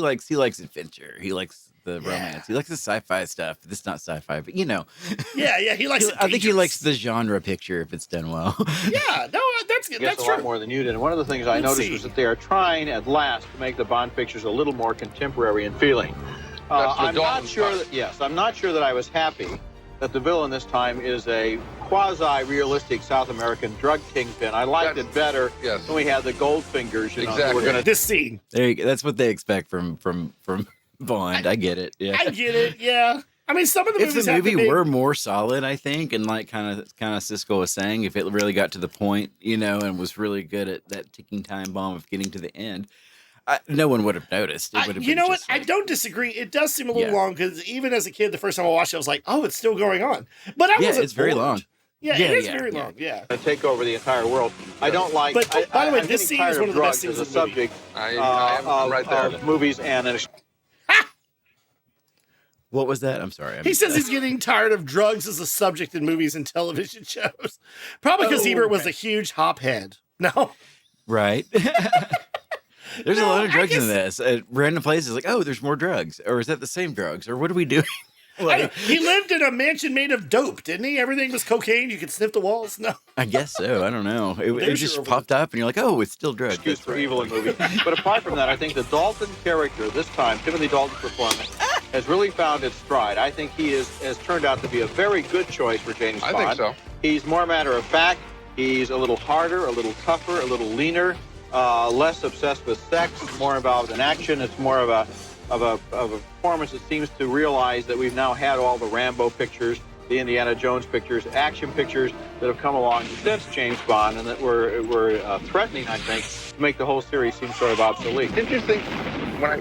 Speaker 3: likes adventure. He likes the romance. He likes the sci-fi stuff. This is not sci-fi, but
Speaker 1: Yeah, he likes.
Speaker 3: I think he likes the genre picture if it's done well.
Speaker 1: Yeah, no, that's good.
Speaker 2: I guess
Speaker 1: That's
Speaker 2: a lot
Speaker 1: true.
Speaker 2: more than you did. And one of the things I
Speaker 1: Let's
Speaker 2: noticed
Speaker 1: see.
Speaker 2: was that they are trying at last to make the Bond pictures a little more contemporary in feeling.
Speaker 4: That's the
Speaker 2: I'm not
Speaker 4: Dalton
Speaker 2: sure
Speaker 4: part.
Speaker 2: that, yes, I'm not sure that I was happy that the villain this time is a quasi-realistic South American drug kingpin. I liked it better when we had the Goldfingers. You know,
Speaker 4: Exactly.
Speaker 2: we're gonna
Speaker 1: This scene.
Speaker 3: There you go. That's what they expect from Bond. I get it. Yeah.
Speaker 1: I get it. Yeah. I mean, some of the
Speaker 3: If
Speaker 1: movies
Speaker 3: the
Speaker 1: have
Speaker 3: movie
Speaker 1: the big-
Speaker 3: were more solid, I think, and like kind of Siskel was saying, if it really got to the point, you know, and was really good at that ticking time bomb of getting to the end, no one would have noticed. It would have
Speaker 1: you
Speaker 3: been
Speaker 1: know what?
Speaker 3: just like-
Speaker 1: I don't disagree. It does seem a little
Speaker 3: Yeah.
Speaker 1: long because even as a kid, the first time I watched it, I was like, "Oh, it's still going on." But I wasn't.
Speaker 3: it's very
Speaker 1: bored.
Speaker 3: long.
Speaker 1: Yeah,
Speaker 3: Yeah,
Speaker 1: it is
Speaker 3: yeah,
Speaker 1: very
Speaker 3: yeah.
Speaker 1: long. Yeah.
Speaker 2: take over the entire world. I don't like.
Speaker 1: But, by the way,
Speaker 2: I'm
Speaker 1: this
Speaker 2: getting
Speaker 1: scene is
Speaker 2: tired
Speaker 1: one of the best
Speaker 2: drugs
Speaker 1: scenes
Speaker 2: as a
Speaker 1: in the movie.
Speaker 2: subject
Speaker 4: I'm right there.
Speaker 2: of movies and
Speaker 3: What was that? I'm sorry.
Speaker 1: He says he's getting tired of drugs as a subject in movies and television shows. Probably because Ebert was a huge hophead. No.
Speaker 3: Right. There's a
Speaker 1: No,
Speaker 3: lot of
Speaker 1: I
Speaker 3: drugs
Speaker 1: guess-
Speaker 3: in this. At random places, like, oh, there's more drugs. Or is that the same drugs? Or what are we doing? Like,
Speaker 1: He lived in a mansion made of dope, didn't he? Everything was cocaine. You could sniff the walls. No.
Speaker 3: I guess so. I don't know. It
Speaker 1: There's
Speaker 3: just
Speaker 1: your-
Speaker 3: popped up, and you're like, oh, it's still drugs.
Speaker 2: excuse
Speaker 3: That's
Speaker 2: for
Speaker 3: right.
Speaker 2: evil in movies. But apart from that, I think the Dalton character this time, Timothy Dalton's performance, has really found its stride. I think he has turned out to be a very good choice for James
Speaker 4: I
Speaker 2: Bond.
Speaker 4: think so.
Speaker 2: He's more matter of fact. He's a little harder, a little tougher, a little leaner, less obsessed with sex, more involved in action. It's more of a performance that seems to realize that we've now had all the Rambo pictures, the Indiana Jones pictures, action pictures that have come along since James Bond, and that were threatening, I think, to make the whole series seem sort of obsolete.
Speaker 4: Didn't you think,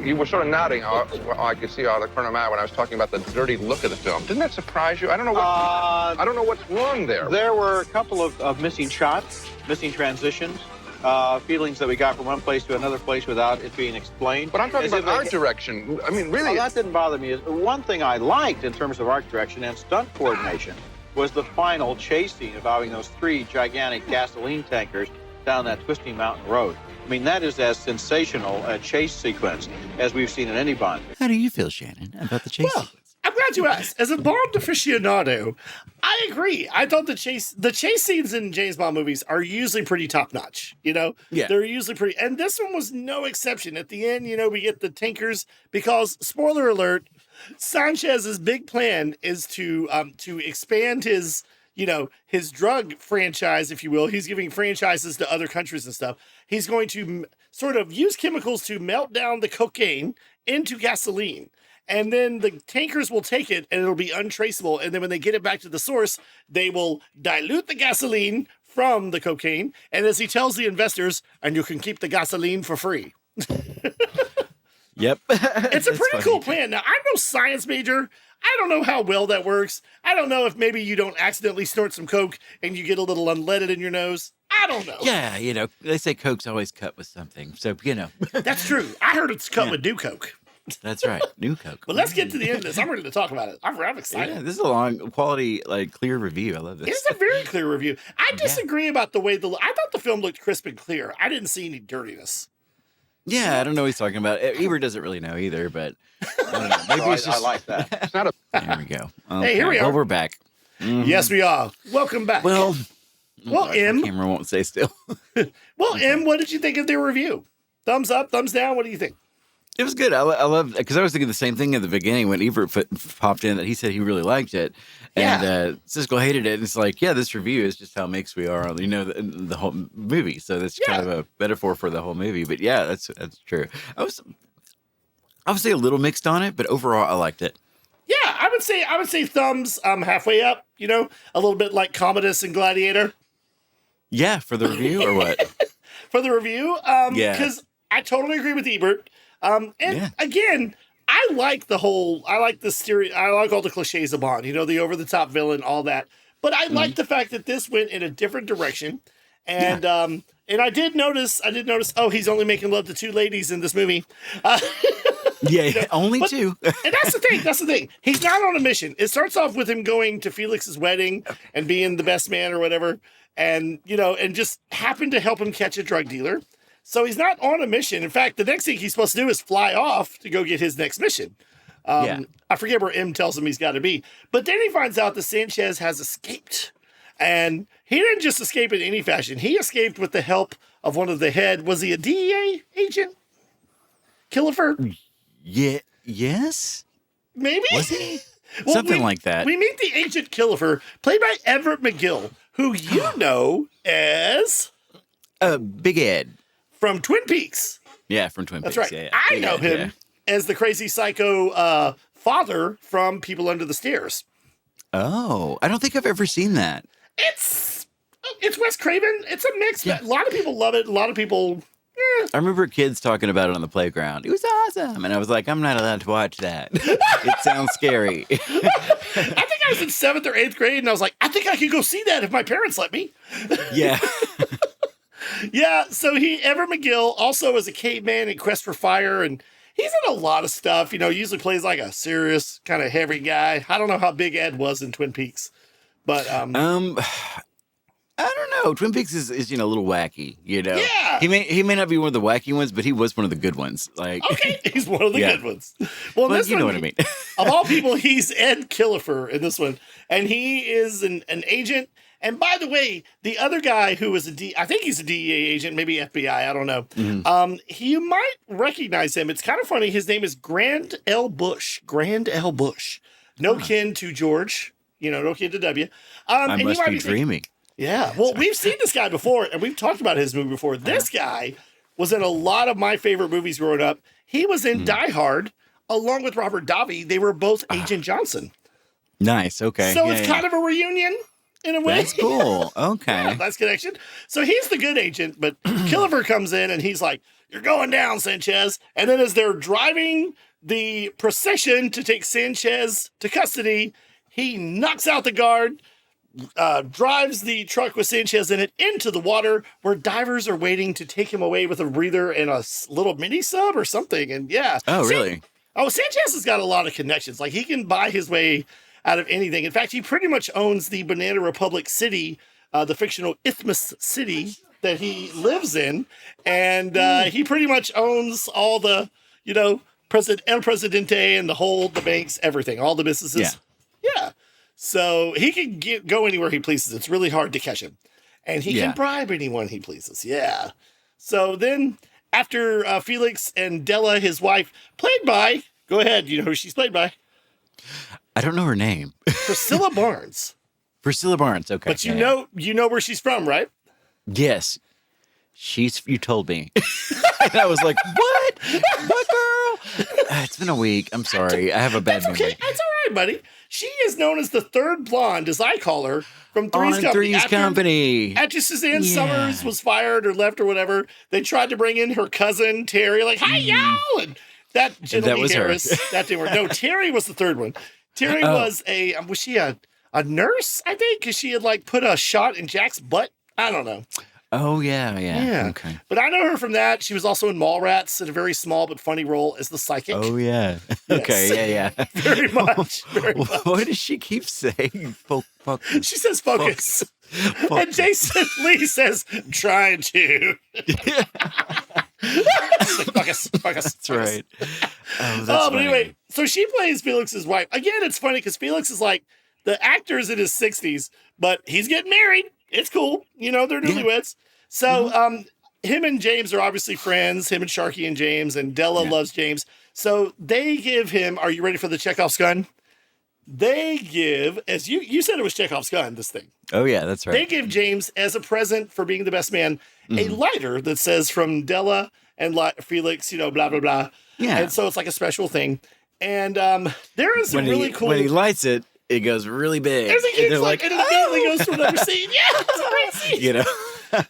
Speaker 4: you were sort of nodding, I could see out of the corner of my eye when I was talking about the dirty look of the film. Didn't that surprise you? I don't know what's wrong there.
Speaker 2: There were a couple of missing shots, missing transitions, feelings that we got from one place to another place without it being explained.
Speaker 4: But I'm talking
Speaker 2: As
Speaker 4: about
Speaker 2: if they-
Speaker 4: art direction. I mean, really.
Speaker 2: Well, that didn't bother me. One thing I liked in terms of art direction and stunt coordination was the final chase scene involving those three gigantic gasoline tankers down that twisting mountain road. I mean, that is as sensational a chase sequence as we've seen in any Bond.
Speaker 3: How do you feel, Shannon, about the chase
Speaker 1: Well,
Speaker 3: sequence?
Speaker 1: I'm glad you asked. As a Bond aficionado, I agree. I thought the chase scenes in James Bond movies are usually pretty top notch. You know,
Speaker 3: Yeah.
Speaker 1: they're usually pretty, and this one was no exception. At the end, you know, we get the tankers because, spoiler alert, Sanchez's big plan is to expand his drug franchise, if you will. He's giving franchises to other countries and stuff. He's going to sort of use chemicals to melt down the cocaine into gasoline. And then the tankers will take it and it'll be untraceable. And then when they get it back to the source, they will dilute the gasoline from the cocaine. And as he tells the investors, and you can keep the gasoline for free.
Speaker 3: Yep.
Speaker 1: It's a pretty cool plan. Now, I'm no science major. I don't know how well that works. I don't know if maybe you don't accidentally snort some coke and you get a little unleaded in your nose. I don't know.
Speaker 3: Yeah, you know, they say Coke's always cut with something. So, you know,
Speaker 1: That's true. I heard it's cut with new coke.
Speaker 3: that's right. New Coke.
Speaker 1: But let's get to the end of this. I'm ready to talk about it. I'm excited.
Speaker 3: Yeah, this is a long, quality, like, clear review. I love this.
Speaker 1: It's a very clear review. I disagree about the way I thought the film looked crisp and clear. I didn't see any dirtiness.
Speaker 3: Yeah, I don't know what he's talking about. Ebert doesn't really know either, but I don't know. Maybe
Speaker 2: So
Speaker 3: it's just...
Speaker 2: I like that.
Speaker 4: It's not a.
Speaker 3: There we go.
Speaker 1: Hey, here we
Speaker 3: Well,
Speaker 1: are.
Speaker 3: we're back.
Speaker 1: Yes, we are. Welcome back.
Speaker 3: Well,
Speaker 1: Well,
Speaker 3: gosh,
Speaker 1: M.
Speaker 3: my camera won't stay still.
Speaker 1: Well, M, what did you think of their review? Thumbs up, thumbs down. What do you think?
Speaker 3: It was good. I love, because I was thinking the same thing at the beginning when Ebert popped in, that he said he really liked it, and Siskel hated it. And it's like, yeah, this review is just how mixed we are on, you know, the whole movie. So that's kind of a metaphor for the whole movie. But yeah, that's true. I was say a little mixed on it, but overall I liked it.
Speaker 1: Yeah, I would say thumbs halfway up, you know, a little bit like Commodus and Gladiator
Speaker 3: Yeah, for the review or what?
Speaker 1: for the review.
Speaker 3: Yeah.
Speaker 1: Because I totally agree with Ebert.
Speaker 3: Yeah.
Speaker 1: Again, I like the whole, I like all the cliches of Bond, you know, the over-the-top villain, all that. But I like the fact that this went in a different direction. And and I did notice, oh, he's only making love to two ladies in this movie.
Speaker 3: Yeah, only
Speaker 1: but-
Speaker 3: two.
Speaker 1: And that's the thing. He's not on a mission. It starts off with him going to Felix's wedding and being the best man or whatever. And, you know, and just happened to help him catch a drug dealer. So he's not on a mission. In fact, the next thing he's supposed to do is fly off to go get his next mission. I forget where M tells him he's got to be. But then he finds out that Sanchez has escaped. And he didn't just escape in any fashion. He escaped with the help of one of the head. Was he a DEA agent? Killiford?
Speaker 3: Yeah. Yes.
Speaker 1: Maybe?
Speaker 3: Was he? Something like that.
Speaker 1: We meet the Agent Killifer, played by Everett McGill, who you know as
Speaker 3: Big Ed.
Speaker 1: from Twin Peaks.
Speaker 3: Yeah, from Twin Peaks.
Speaker 1: That's right.
Speaker 3: Yeah,
Speaker 1: I
Speaker 3: Big
Speaker 1: know
Speaker 3: Ed,
Speaker 1: him as the crazy psycho father from People Under the Stairs.
Speaker 3: Oh, I don't think I've ever seen that.
Speaker 1: It's Wes Craven. It's a mix.
Speaker 3: Yeah.
Speaker 1: A lot of people love it. A lot of people.
Speaker 3: I remember kids talking about it on the playground. It was awesome. And I was like, I'm not allowed to watch that. It sounds scary.
Speaker 1: I think I was in 7th or 8th grade, and I was like, I think I could go see that if my parents let me.
Speaker 3: Yeah.
Speaker 1: Yeah, so Everett McGill also is a caveman in Quest for Fire, and he's in a lot of stuff. You know, usually plays like a serious kind of heavy guy. I don't know how Big Ed was in Twin Peaks, but
Speaker 3: I don't know. Twin Peaks is a little wacky, you know.
Speaker 1: Yeah.
Speaker 3: He may not be one of the wacky ones, but he was one of the good ones. Like,
Speaker 1: okay, he's one of the good ones. Well,
Speaker 3: but
Speaker 1: this
Speaker 3: you know
Speaker 1: one,
Speaker 3: what I mean.
Speaker 1: Of all people, he's Ed Killifer in this one, and he is an agent. And by the way, the other guy who was I think he's a DEA agent, maybe FBI, I don't know.
Speaker 3: Mm-hmm.
Speaker 1: You might recognize him. It's kind of funny. His name is Grand L. Bush. Grand L. Bush. No kin to George, no kin to W.
Speaker 3: I must be dreaming.
Speaker 1: Yeah. Well, we've seen this guy before, and we've talked about his movie before. This guy was in a lot of my favorite movies growing up. He was in Die Hard, along with Robert Davi. They were both Agent Johnson.
Speaker 3: Nice. Okay.
Speaker 1: So it's kind of a reunion. In a way.
Speaker 3: That's cool. Okay.
Speaker 1: Yeah, nice connection. So he's the good agent, but Killifer comes in and he's like, "You're going down, Sanchez." And then as they're driving the procession to take Sanchez to custody, he knocks out the guard, drives the truck with Sanchez in it into the water where divers are waiting to take him away with a breather and a little mini sub or something. And yeah.
Speaker 3: Oh, really?
Speaker 1: Sanchez has got a lot of connections. Like he can buy his way out of anything. In fact, he pretty much owns the Banana Republic city, the fictional Isthmus city that he lives in. And he pretty much owns all the, El Presidente and the banks, everything, all the businesses. Yeah. So he can go anywhere he pleases. It's really hard to catch him. And he can bribe anyone he pleases. Yeah. So then after Felix and Della, his wife, played by, go ahead, you know who she's played by?
Speaker 3: I don't know her name.
Speaker 1: Priscilla Barnes.
Speaker 3: Priscilla Barnes, okay.
Speaker 1: But you know where she's from, right?
Speaker 3: Yes. You told me. And I was like, what? What, girl? It's been a week. I'm sorry. I have a bad memory.
Speaker 1: Okay. That's all right, buddy. She is known as the third blonde, as I call her, from Three's Company.
Speaker 3: Three's Company.
Speaker 1: After Suzanne Summers was fired or left or whatever, they tried to bring in her cousin, Terry, like, hi, y'all! And that
Speaker 3: was
Speaker 1: Harris,
Speaker 3: her.
Speaker 1: that didn't work. No, Terry was the third one. Terry was she a nurse, I think? Because she had, put a shot in Jack's butt? I don't know.
Speaker 3: Oh, yeah. Okay.
Speaker 1: But I know her from that. She was also in Mallrats in a very small but funny role as the psychic.
Speaker 3: Oh, yeah.
Speaker 1: Yes.
Speaker 3: Okay, yeah.
Speaker 1: Very much.
Speaker 3: What does she keep saying?
Speaker 1: She says focus. And Jason Lee says, I'm trying to. Focus.
Speaker 3: That's right.
Speaker 1: But anyway, so she plays Felix's wife. Again, it's funny because Felix is the actor's in his 60s, but he's getting married. It's cool. They're newlyweds. So him and James are obviously friends, him and Sharky and James, and Della loves James. So they give him, are you ready for the Chekhov's gun? They give, as you said it was Chekhov's gun, this thing.
Speaker 3: Oh, yeah, that's right.
Speaker 1: They give James, as a present for being the best man, a lighter that says from Della and Felix, blah, blah, blah.
Speaker 3: Yeah.
Speaker 1: And so it's like a special thing. And there is some really cool.
Speaker 3: When he lights it, it goes really big.
Speaker 1: There's a huge and it immediately goes to another scene. Yeah, it's a great scene.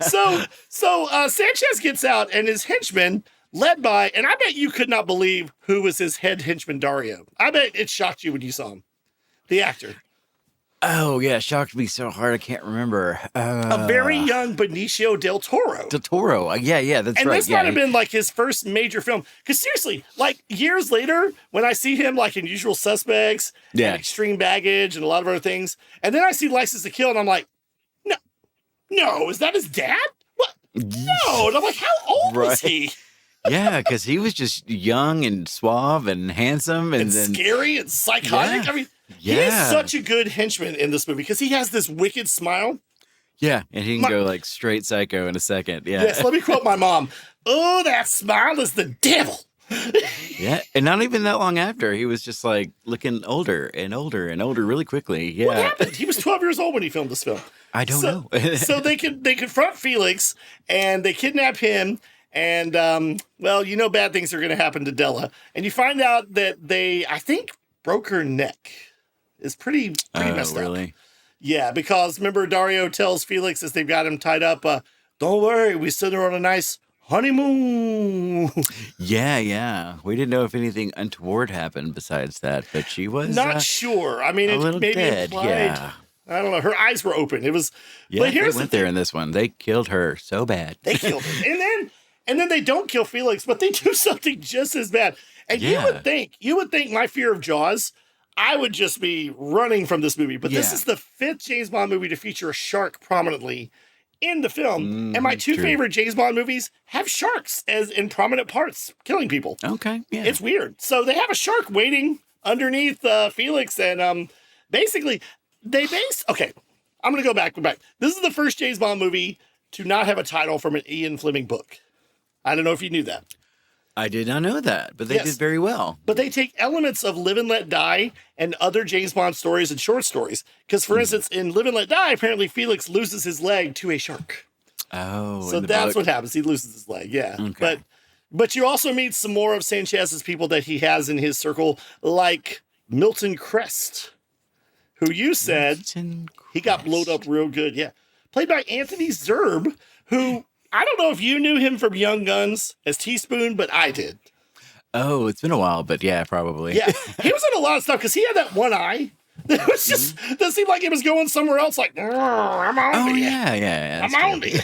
Speaker 1: So Sanchez gets out, and his henchman, led by, and I bet you could not believe who was his head henchman, Dario. I bet it shocked you when you saw him. The actor.
Speaker 3: Oh, yeah, shocked me so hard I can't remember.
Speaker 1: A very young Benicio del Toro.
Speaker 3: Del Toro, yeah, that's right.
Speaker 1: And this might have been his first major film. Because seriously, years later, when I see him in Usual Suspects, and Extreme Baggage, and a lot of other things, and then I see License to Kill, and I'm like, no, is that his dad? What? No. And I'm like, how old was he?
Speaker 3: Yeah, because he was just young and suave and handsome and then
Speaker 1: scary and psychotic.
Speaker 3: Yeah.
Speaker 1: I mean, he is such a good henchman in this movie because he has this wicked smile.
Speaker 3: Yeah, and he can go straight psycho in a second. Yeah.
Speaker 1: Yes, let me quote my mom. Oh, that smile is the devil.
Speaker 3: Yeah, and not even that long after, he was just like looking older and older and older really quickly. Yeah.
Speaker 1: What happened? He was 12 years old when he filmed this film.
Speaker 3: I don't know.
Speaker 1: So they confront Felix and they kidnap him. And, bad things are going to happen to Della. And you find out that I think, broke her neck. It's pretty messed up.
Speaker 3: Really?
Speaker 1: Yeah, because remember Dario tells Felix as they've got him tied up, don't worry, we still are on a nice honeymoon.
Speaker 3: Yeah. We didn't know if anything untoward happened besides that, but she was
Speaker 1: not sure. I mean,
Speaker 3: a
Speaker 1: it
Speaker 3: little
Speaker 1: maybe
Speaker 3: dead.
Speaker 1: implied,
Speaker 3: Yeah.
Speaker 1: I don't know. Her eyes were open. It was.
Speaker 3: Yeah,
Speaker 1: but here's
Speaker 3: they went there in this one. They killed her so bad.
Speaker 1: They killed her, and then they don't kill Felix, but they do something just as bad. And you would think my fear of Jaws, I would just be running from this movie. But this is the 5th James Bond movie to feature a shark prominently in the film. And my two favorite James Bond movies have sharks as in prominent parts, killing people.
Speaker 3: Okay, yeah.
Speaker 1: It's weird. So they have a shark waiting underneath Felix, and basically okay, I'm going to go back. This is the first James Bond movie to not have a title from an Ian Fleming book. I don't know if you knew that.
Speaker 3: I did not know that, but they did very well.
Speaker 1: But they take elements of Live and Let Die and other James Bond stories and short stories. Because, for instance, in Live and Let Die, apparently Felix loses his leg to a shark.
Speaker 3: Oh,
Speaker 1: so that's what happens. He loses his leg, yeah.
Speaker 3: Okay.
Speaker 1: But you also meet some more of Sanchez's people that he has in his circle, like Milton Crest, who you said he got blowed up real good. Yeah. Played by Anthony Zerbe, who... I don't know if you knew him from Young Guns as Teaspoon, but I did.
Speaker 3: Oh, it's been a while, but yeah, probably.
Speaker 1: Yeah, he was in a lot of stuff because he had that one eye that was just that seemed like it was going somewhere else. Like, I'm on to you.
Speaker 3: Yeah.
Speaker 1: I'm on to you.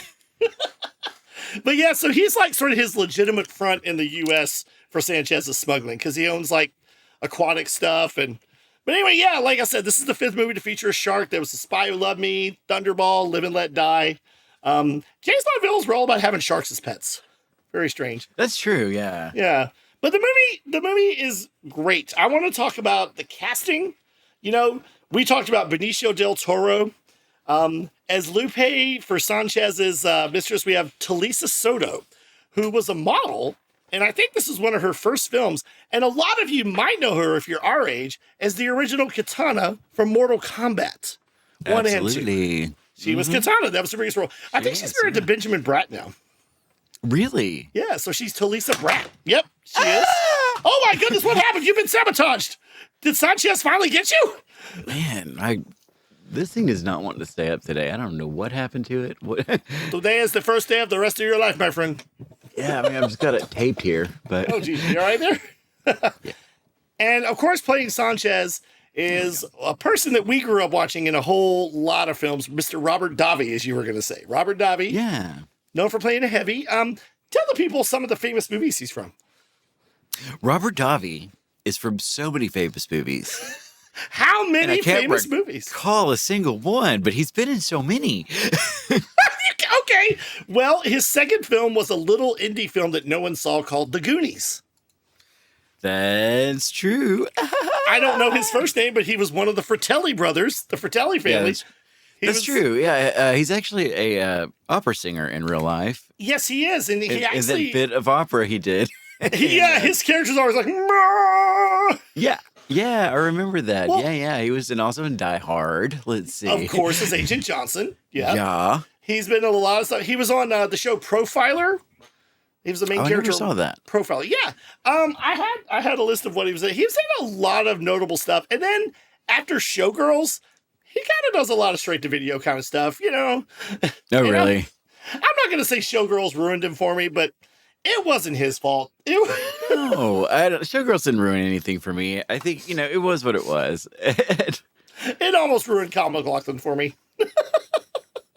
Speaker 1: But yeah, so he's like sort of his legitimate front in the U.S. for Sanchez's smuggling because he owns like aquatic stuff and. But anyway, yeah, like I said, this is the 5th movie to feature a shark. There was The Spy Who Loved Me, Thunderball, Live and Let Die. James Bond villains were all about having sharks as pets. Very strange.
Speaker 3: That's true, yeah.
Speaker 1: Yeah. But the movie is great. I want to talk about the casting. You know, we talked about Benicio del Toro. As Lupe for Sanchez's mistress, we have Talisa Soto, who was a model, and I think this is one of her first films. And a lot of you might know her, if you're our age, as the original Katana from Mortal Kombat 1 and 2. She was Katana. That was her biggest role. I think she's married to Benjamin Bratt now.
Speaker 3: Really?
Speaker 1: Yeah, so she's Talisa Bratt. Yep, she is. Oh my goodness, what happened? You've been sabotaged. Did Sanchez finally get you?
Speaker 3: Man, this thing does not want to stay up today. I don't know what happened to it.
Speaker 1: Today is the first day of the rest of your life, my friend.
Speaker 3: Yeah, I mean, I've just got it taped here. But
Speaker 1: oh, geez, you all right there? Yeah. And of course, playing Sanchez is a person that we grew up watching in a whole lot of films, Mr. Robert Davi, as you were going to say. Robert Davi.
Speaker 3: Yeah.
Speaker 1: Known for playing a heavy. Tell the people some of the famous movies he's from.
Speaker 3: Robert Davi is from so many famous movies.
Speaker 1: How many famous movies?
Speaker 3: Call a single one, but he's been in so many.
Speaker 1: Okay. Well, his second film was a little indie film that no one saw called The Goonies.
Speaker 3: That's true.
Speaker 1: I don't know his first name, but he was one of the Fratelli brothers, the Fratelli family.
Speaker 3: Yeah, that's true. Yeah, he's actually a opera singer in real life.
Speaker 1: Yes, he is, and he actually
Speaker 3: in that bit of opera he did.
Speaker 1: His character's always like, Mah!
Speaker 3: Yeah, I remember that. Well, he was also in Die Hard. Let's see.
Speaker 1: Of course, as Agent Johnson.
Speaker 3: Yeah.
Speaker 1: He's been in a lot of stuff. He was on the show Profiler. He was the main character. I
Speaker 3: never saw that.
Speaker 1: Profiler. Yeah. I had a list of what he was in. He was in a lot of notable stuff. And then after Showgirls, he kind of does a lot of straight-to-video kind of stuff, you know.
Speaker 3: Oh, really?
Speaker 1: I'm not going to say Showgirls ruined him for me, but it wasn't his fault.
Speaker 3: No, Showgirls didn't ruin anything for me. I think, it was what it was.
Speaker 1: It almost ruined Kyle MacLachlan for me.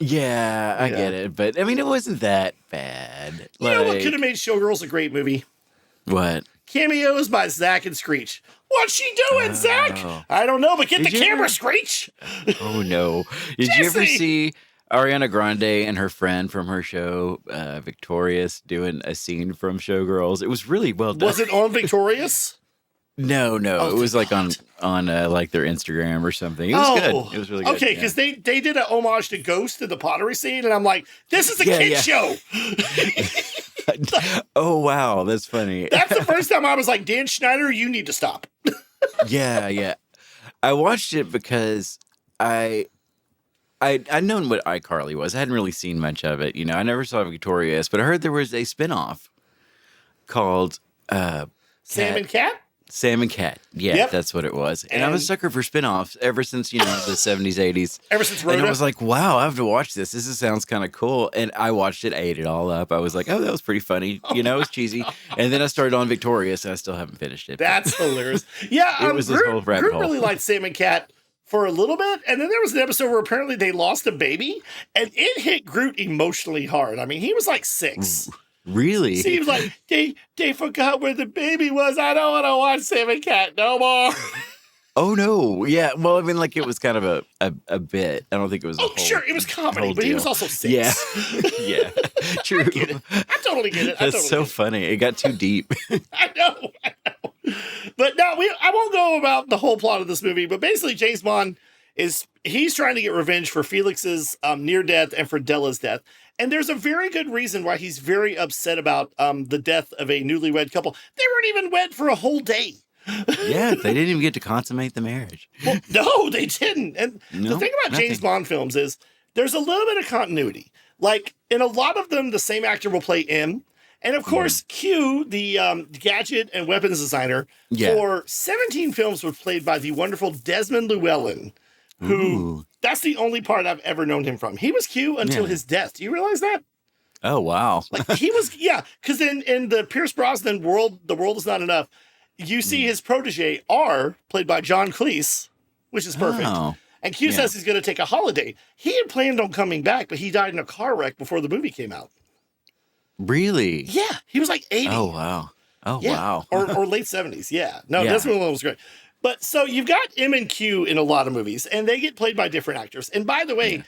Speaker 3: Yeah, I get it. But, I mean, it wasn't that bad.
Speaker 1: You know what could have made Showgirls a great movie?
Speaker 3: What?
Speaker 1: Cameos by Zach and Screech. What's she doing, Zach? I don't know, but get the camera, Screech.
Speaker 3: Oh, no. Did you ever see Ariana Grande and her friend from her show, Victorious, doing a scene from Showgirls? It was really well done.
Speaker 1: Was it on Victorious?
Speaker 3: No. It was like on like their Instagram or something. It was good. It was really good.
Speaker 1: Okay, because they did an homage to Ghost in the pottery scene, and I'm like, this is a kid show.
Speaker 3: Oh, wow. That's funny.
Speaker 1: That's the first time I was like, Dan Schneider, you need to stop.
Speaker 3: Yeah. I watched it because I'd known what iCarly was. I hadn't really seen much of it. I never saw Victorious, but I heard there was a spinoff called
Speaker 1: Sam and Cat?
Speaker 3: Sam and Cat. Yeah,
Speaker 1: Yep.
Speaker 3: that's what it was. And I was a sucker for spinoffs ever since, the 70s, 80s.
Speaker 1: Ever since Rhoda.
Speaker 3: And I was like, wow, I have to watch this. This sounds kind of cool. And I watched it, I ate it all up. I was like, oh, that was pretty funny. It was cheesy. And then I started on Victorious, and I still haven't finished it.
Speaker 1: That's hilarious. Yeah,
Speaker 3: It was this whole rabbit
Speaker 1: Groot
Speaker 3: hole.
Speaker 1: really liked Sam and Cat for a little bit, and then there was an episode where apparently they lost a baby, and it hit Groot emotionally hard. I mean, he was like 6.
Speaker 3: Really?
Speaker 1: Seems like they forgot where the baby was. I don't want to watch Sam and Cat no more.
Speaker 3: Oh, no. Yeah. Well, I mean, like, it was kind of a bit. I don't think it was a whole,
Speaker 1: Sure, it was comedy,
Speaker 3: whole
Speaker 1: but he was
Speaker 3: deal.
Speaker 1: also 6.
Speaker 3: Yeah. Yeah. True.
Speaker 1: I totally get it.
Speaker 3: That's so funny. It got too deep.
Speaker 1: I know. But no, I won't go about the whole plot of this movie, but basically James Bond he's trying to get revenge for Felix's near death and for Della's death. And there's a very good reason why he's very upset about the death of a newlywed couple. They weren't even wed for a whole day.
Speaker 3: Yeah, they didn't even get to consummate the marriage.
Speaker 1: Well, no, they didn't. And the
Speaker 3: No,
Speaker 1: thing about James
Speaker 3: nothing.
Speaker 1: Bond films is there's a little bit of continuity. Like in a lot of them, the same actor will play M. And of course, Q, the gadget and weapons designer, for 17 films was played by the wonderful Desmond Llewellyn, who that's the only part I've ever known him from. He was Q until his death. Do you realize that?
Speaker 3: Oh, wow.
Speaker 1: Like he was, because in the Pierce Brosnan world, The World Is Not Enough, you see his protege, R, played by John Cleese, which is perfect.
Speaker 3: Oh,
Speaker 1: and Q says he's going to take a holiday. He had planned on coming back, but he died in a car wreck before the movie came out.
Speaker 3: really?
Speaker 1: Yeah, he was like 80.
Speaker 3: Oh, wow. Oh,
Speaker 1: Yeah.
Speaker 3: wow.
Speaker 1: or late 70s. Yeah. No,
Speaker 3: Yeah.
Speaker 1: Desmond Llewellyn was great. But so you've got M and Q in a lot of movies, and they get played by different actors. And by the way,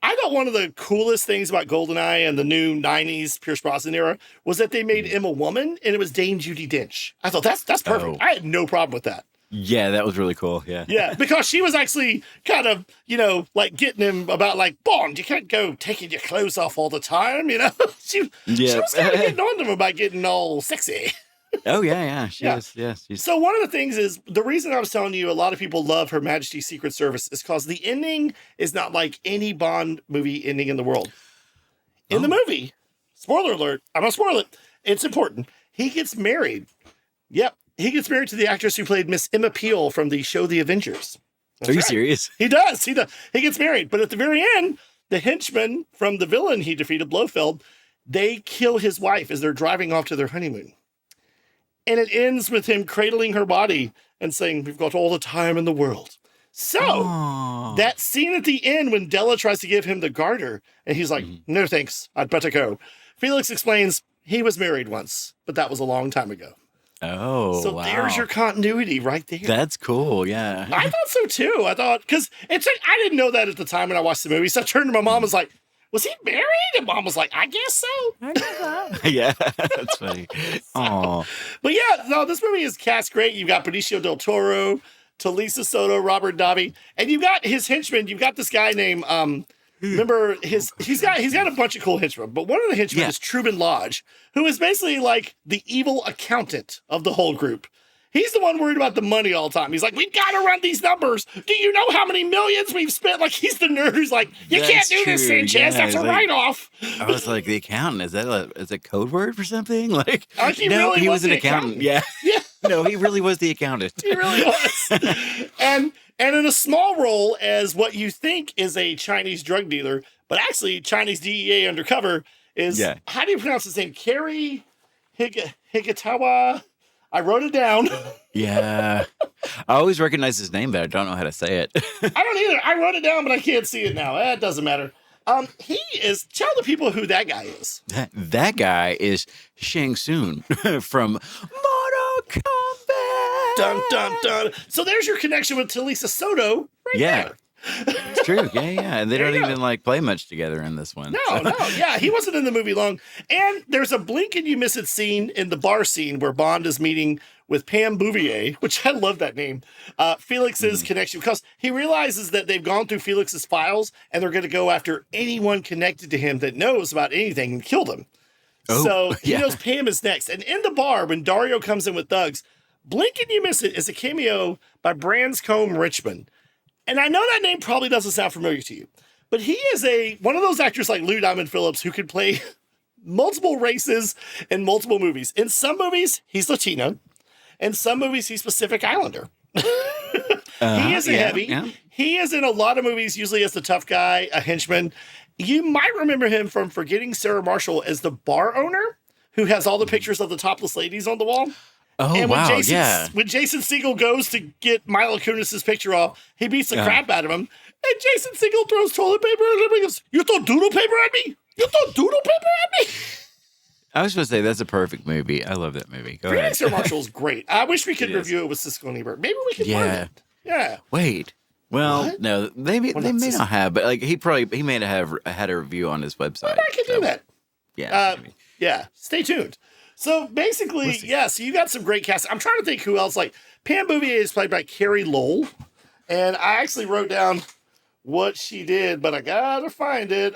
Speaker 1: I thought one of the coolest things about GoldenEye and the new 90s Pierce Brosnan era was that they made M a woman, and it was Dame Judi Dench. I thought that's perfect.
Speaker 3: Oh.
Speaker 1: I had no problem with that.
Speaker 3: Yeah, that was really cool. Yeah.
Speaker 1: Yeah, because she was actually kind of, like getting him about like, Bond, you can't go taking your clothes off all the time, She was kind of getting on to him about getting all sexy.
Speaker 3: Oh, yeah. She
Speaker 1: Yeah.
Speaker 3: is. Yeah. She's,
Speaker 1: So one of the things is, the reason I was telling you a lot of people love Her Majesty's Secret Service is because the ending is not like any Bond movie ending in the world. In the movie, spoiler alert, I'm going to spoil it. It's important. He gets married. Yep. He gets married to the actress who played Miss Emma Peel from the show The Avengers. That's
Speaker 3: are you
Speaker 1: right.
Speaker 3: serious?
Speaker 1: He does. He gets married. But at the very end, the henchman from the villain he defeated, Blofeld, they kill his wife as they're driving off to their honeymoon. And it ends with him cradling her body and saying, we've got all the time in the world. So that scene at the end when Della tries to give him the garter and he's like, no, thanks. I'd better go. Felix explains he was married once, but that was a long time ago.
Speaker 3: Oh,
Speaker 1: So
Speaker 3: wow.
Speaker 1: there's your continuity right there.
Speaker 3: That's cool. Yeah.
Speaker 1: I thought so too. I thought, because it's like, I didn't know that at the time when I watched the movie. So I turned to my mom and was like, was he married? And mom was like, I guess so.
Speaker 3: Yeah. That's funny. Oh,
Speaker 1: But yeah, no, this movie is cast great. You've got Benicio del Toro, Talisa Soto, Robert Davi, and you've got his henchmen. You've got this guy named, remember he's got a bunch of cool henchmen, but one of the henchmen is Truman Lodge, who is basically like the evil accountant of the whole group. He's the one worried about the money all the time. He's like, we've got to run these numbers. Do you know how many millions we've spent? Like, he's the nerd who's like, you can't
Speaker 3: That's
Speaker 1: do this,
Speaker 3: true.
Speaker 1: Sanchez.
Speaker 3: Yeah,
Speaker 1: That's a
Speaker 3: he's like-
Speaker 1: write-off.
Speaker 3: I was like, the accountant, is that a code word for something? Like,
Speaker 1: Like, he
Speaker 3: no,
Speaker 1: really
Speaker 3: he
Speaker 1: was
Speaker 3: was an
Speaker 1: the
Speaker 3: accountant.
Speaker 1: accountant.
Speaker 3: Yeah.
Speaker 1: Yeah.
Speaker 3: No, he really was the accountant.
Speaker 1: He really was. And in a small role as what you think is a Chinese drug dealer, but actually Chinese DEA undercover is, how do you pronounce his name? Kerry Higatawa. I wrote it down.
Speaker 3: Yeah. I always recognize his name, but I don't know how to say it.
Speaker 1: I don't either. I wrote it down, but I can't see it now. It doesn't matter. He is, tell the people who that guy is.
Speaker 3: That guy is Shang Tsung from Mortal Kombat.
Speaker 1: Dun, dun, dun. So there's your connection with Talisa Soto right there.
Speaker 3: It's true. Yeah. And they don't even like play much together in this one.
Speaker 1: No. Yeah, he wasn't in the movie long. And there's a blink and you miss it scene in the bar scene where Bond is meeting with Pam Bouvier, which I love that name, Felix's connection, because he realizes that they've gone through Felix's files and they're going to go after anyone connected to him that knows about anything and kill them.
Speaker 3: Oh,
Speaker 1: So he
Speaker 3: yeah.
Speaker 1: knows Pam is next. And in the bar, when Dario comes in with thugs, blink and you miss it is a cameo by Branscombe Richmond. And I know that name probably doesn't sound familiar to you, but he is one of those actors like Lou Diamond Phillips who could play multiple races in multiple movies. In some movies, he's Latino. In some movies, he's Pacific Islander. He is a heavy.
Speaker 3: Yeah.
Speaker 1: He is in a lot of movies, usually as the tough guy, a henchman. You might remember him from Forgetting Sarah Marshall as the bar owner who has all the pictures of the topless ladies on the wall.
Speaker 3: Oh,
Speaker 1: And
Speaker 3: wow.
Speaker 1: when Jason Segel goes to get Mila Kunis's picture off, he beats the crap out of him. And Jason Segel throws toilet paper at him and goes, "You throw doodle paper at me? You throw doodle paper at me?"
Speaker 3: I was supposed to say that's a perfect movie. I love that movie. Go
Speaker 1: Forgetting
Speaker 3: ahead.
Speaker 1: Sarah Marshall's great. I wish we could
Speaker 3: It is.
Speaker 1: review it with Siskel Ebert. Maybe we could learn
Speaker 3: Yeah.
Speaker 1: it. Yeah.
Speaker 3: Wait. Well,
Speaker 1: What?
Speaker 3: no, they may
Speaker 1: Well, that's
Speaker 3: not have, but like he may have had a review on his website.
Speaker 1: I could do that.
Speaker 3: Yeah. maybe.
Speaker 1: Yeah, stay tuned. So basically, so you got some great cast. I'm trying to think who else. Like Pam Bouvier is played by Carrie Lowell, and I actually wrote down what she did, but I gotta find it.